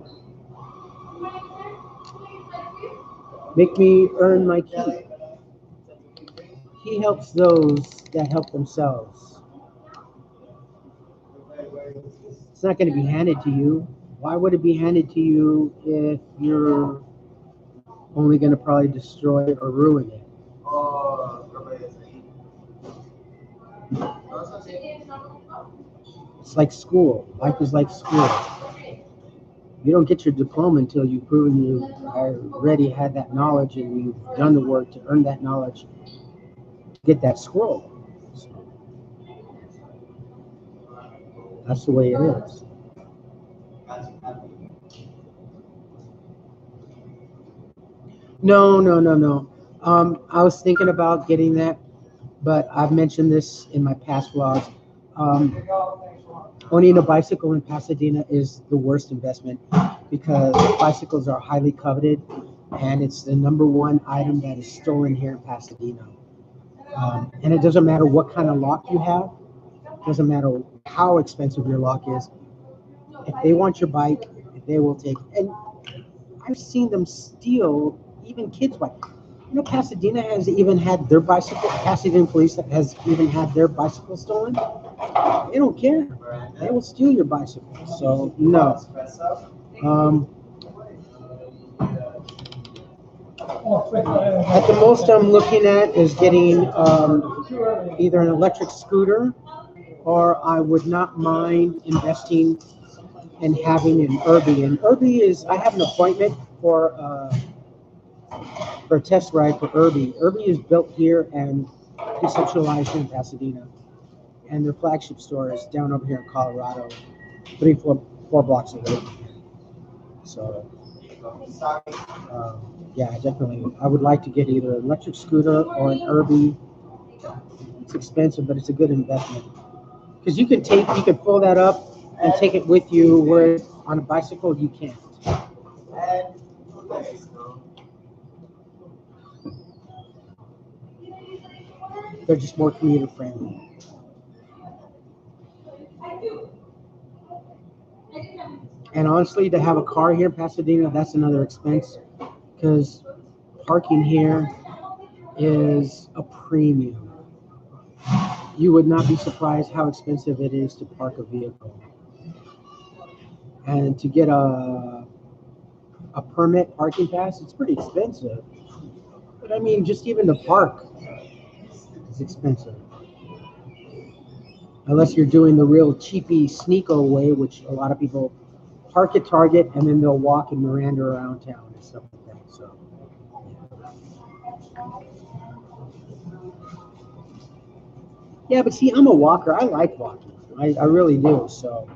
make me earn my keep. He helps those that help themselves. It's not going to be handed to you. Why would it be handed to you if you're only going to probably destroy it or ruin it? It's like school. Life is like school. You don't get your diploma until you've proven you already had that knowledge and you've done the work to earn that knowledge to get that scroll. So that's the way it is. No. I was thinking about getting that, but I've mentioned this in my past vlogs. Owning a bicycle in Pasadena is the worst investment because bicycles are highly coveted, and it's the #1 item that is stolen here in Pasadena. And it doesn't matter what kind of lock you have. It doesn't matter how expensive your lock is. If they want your bike, they will take it. And I've seen them steal even kids' bikes. You know, Pasadena has even had their bicycle, Pasadena police has even had their bicycle stolen. They don't care. They will steal your bicycle. So, no. At the most I'm looking at is getting either an electric scooter, or I would not mind investing in having an Irby. And Irby is, I have an appointment for a test ride for Irby. Irby is built here and conceptualized in Pasadena. And their flagship store is down over here in Colorado, 4 blocks away. So, yeah, definitely. I would like to get either an electric scooter or an Irby. It's expensive, but it's a good investment. Because you can pull that up and take it with you, where on a bicycle you can't. They're just more commuter friendly. And honestly, to have a car here in Pasadena, that's another expense, because parking here is a premium. You would not be surprised how expensive it is to park a vehicle. And to get a permit parking pass, it's pretty expensive. But I mean, just even to park is expensive. Unless you're doing the real cheapy sneako way, which a lot of people park at Target and then they'll walk in Miranda around town and stuff like that. So, yeah, but see, I'm a walker. I like walking. I really do. So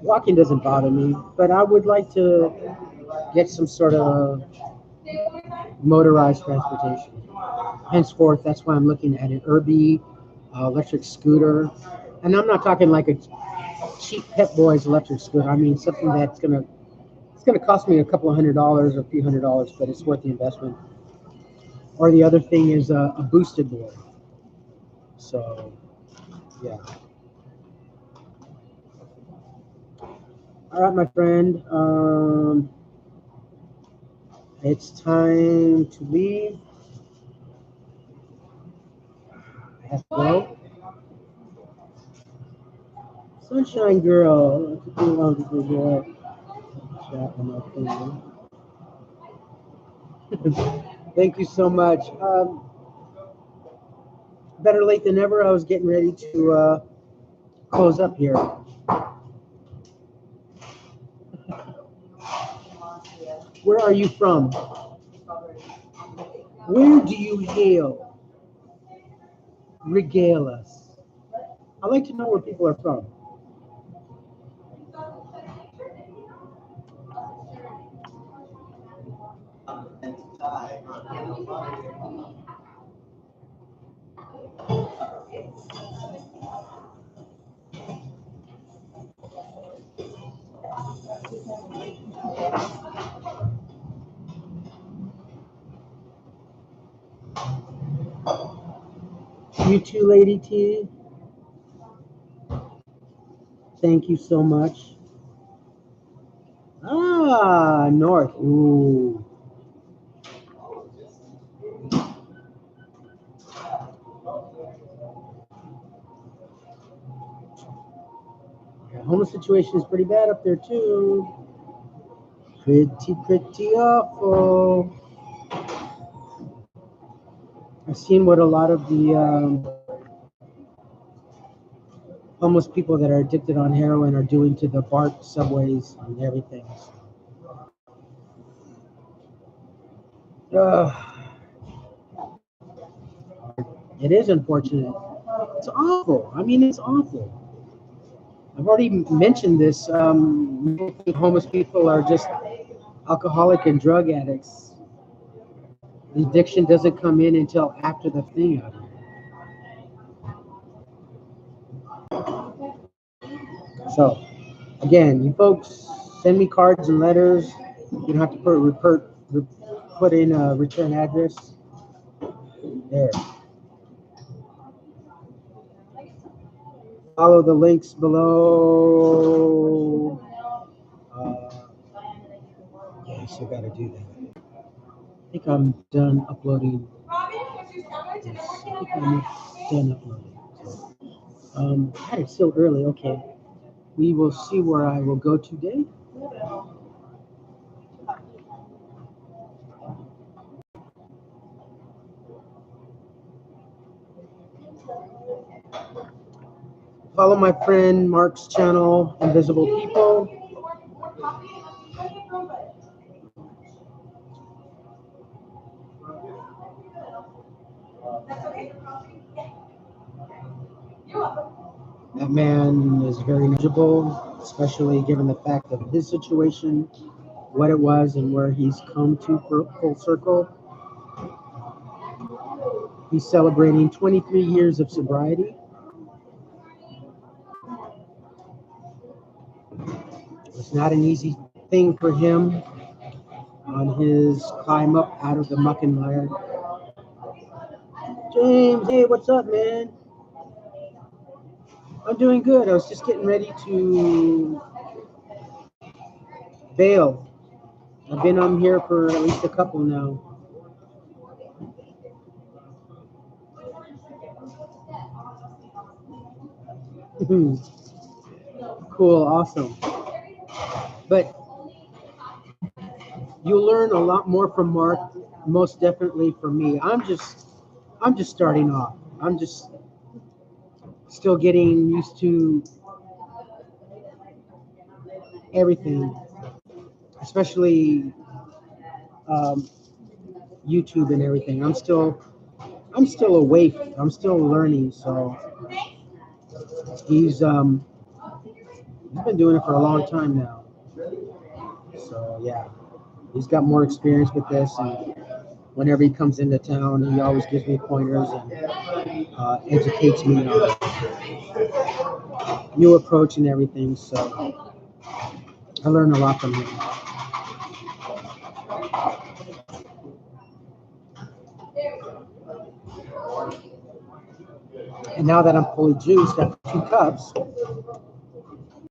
walking doesn't bother me, but I would like to get some sort of motorized transportation. Henceforth, that's why I'm looking at an Irby electric scooter. And I'm not talking like a cheap Pep Boys electric scooter. I mean something that's gonna cost me a couple of $100 or a few $100, but it's worth the investment. Or the other thing is a boosted board. So yeah. All right, my friend. It's time to leave. I have to go. Sunshine Girl. It took me long to figure out chat on my phone. Thank you so much. Better late than never. I was getting ready to close up here. Where are you from? Where do you hail? Regale us. I'd like to know where people are from. You too, Lady T. Thank you so much. Ah, north. Ooh. The homeless situation is pretty bad up there too. Pretty awful. I've seen what a lot of the homeless people that are addicted on heroin are doing to the BART subways and everything. It is unfortunate. It's awful. I mean, it's awful. I've already mentioned this. Homeless people are just alcoholic and drug addicts. The addiction doesn't come in until after the thing out here. So, again, you folks send me cards and letters. You don't have to put in a return address. There. Follow the links below. Yeah, you still got to do that. I think I'm done uploading. Yes, I think I'm done uploading. So, it's still early. Okay. We will see where I will go today. Follow my friend Mark's channel, Invisible People. That man is very knowledgeable, especially given the fact of his situation, what it was, and where he's come to full circle. He's celebrating 23 years of sobriety. It's not an easy thing for him on his climb up out of the muck and mire. James, hey, what's up, man? I'm doing good. I was just getting ready to bail. I've been on here for at least a couple now. Cool, awesome. But you'll learn a lot more from Mark, most definitely from me. I'm just starting off. I'm just still getting used to everything, especially YouTube and everything. I'm still awake. I'm still learning. So He's been doing it for a long time now. So yeah, he's got more experience with this, and whenever he comes into town, he always gives me pointers and educates me on new approach and everything. So I learn a lot from him. And now that I'm fully juiced after 2 cups,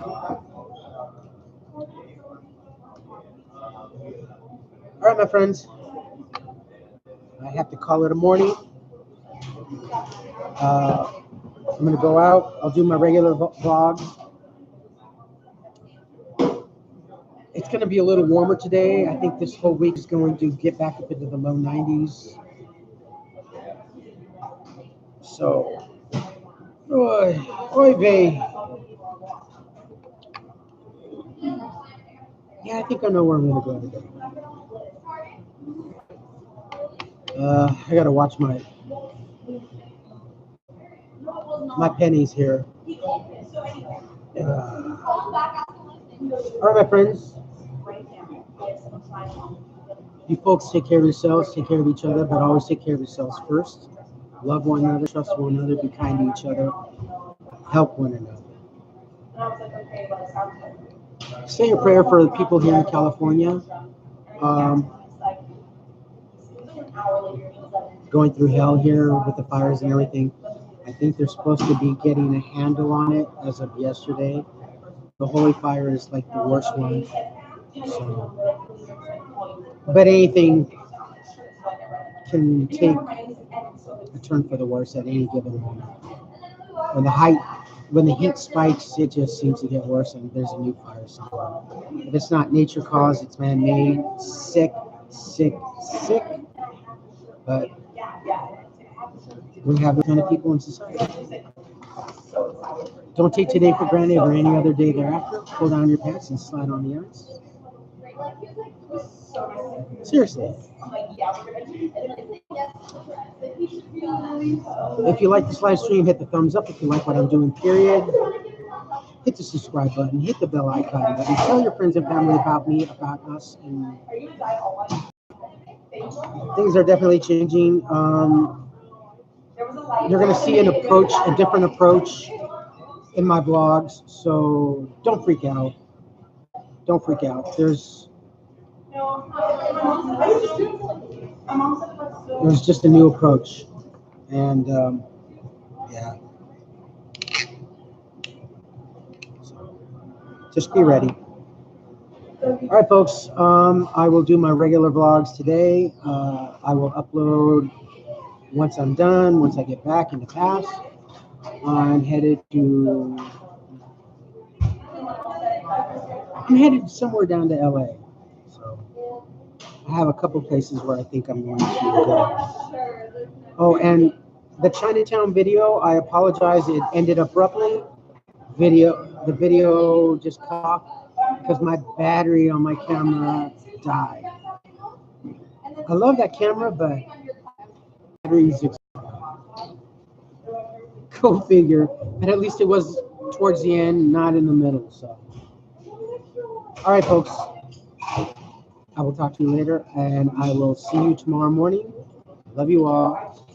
all right, my friends, I have to call it a morning. I'm going to go out. I'll do my regular vlogs. It's going to be a little warmer today. I think this whole week is going to get back up into the low 90s. So, oy vey. Yeah, I think I know where I'm going to go today. I got to watch my pennies here. All right, my friends. You folks take care of yourselves, take care of each other, but always take care of yourselves first. Love one another, trust one another, be kind to each other, help one another. Say a prayer for the people here in California, going through hell here with the fires and everything. I think they're supposed to be getting a handle on it as of yesterday. The holy fire is like the worst one. So, but anything can take a turn for the worse at any given moment. When the heat spikes, it just seems to get worse, and there's a new fire somewhere. If it's not nature caused, it's man-made. Sick. But we have the kind of people in society. Don't take today for granted or any other day thereafter. Pull down your pants and slide on the ice. Seriously. If you like this live stream, hit the thumbs up. If you like what I'm doing, period, hit the subscribe button, hit the bell icon button, tell your friends and family about me, about us, and things are definitely changing. You're going to see a different approach in my vlogs, so don't freak out. Don't freak out. There's just a new approach, and yeah. So just be ready. All right, folks. I will do my regular vlogs today. I will upload once I'm done. Once I get back in the pass, I'm headed somewhere down to LA. So I have a couple places where I think I'm going to go. Oh, and the Chinatown video, I apologize. It ended abruptly. The video just cut off because my battery on my camera died. I love that camera, but batteries go figure. And at least it was towards the end, not in the middle. So, all right, folks. I will talk to you later, and I will see you tomorrow morning. Love you all.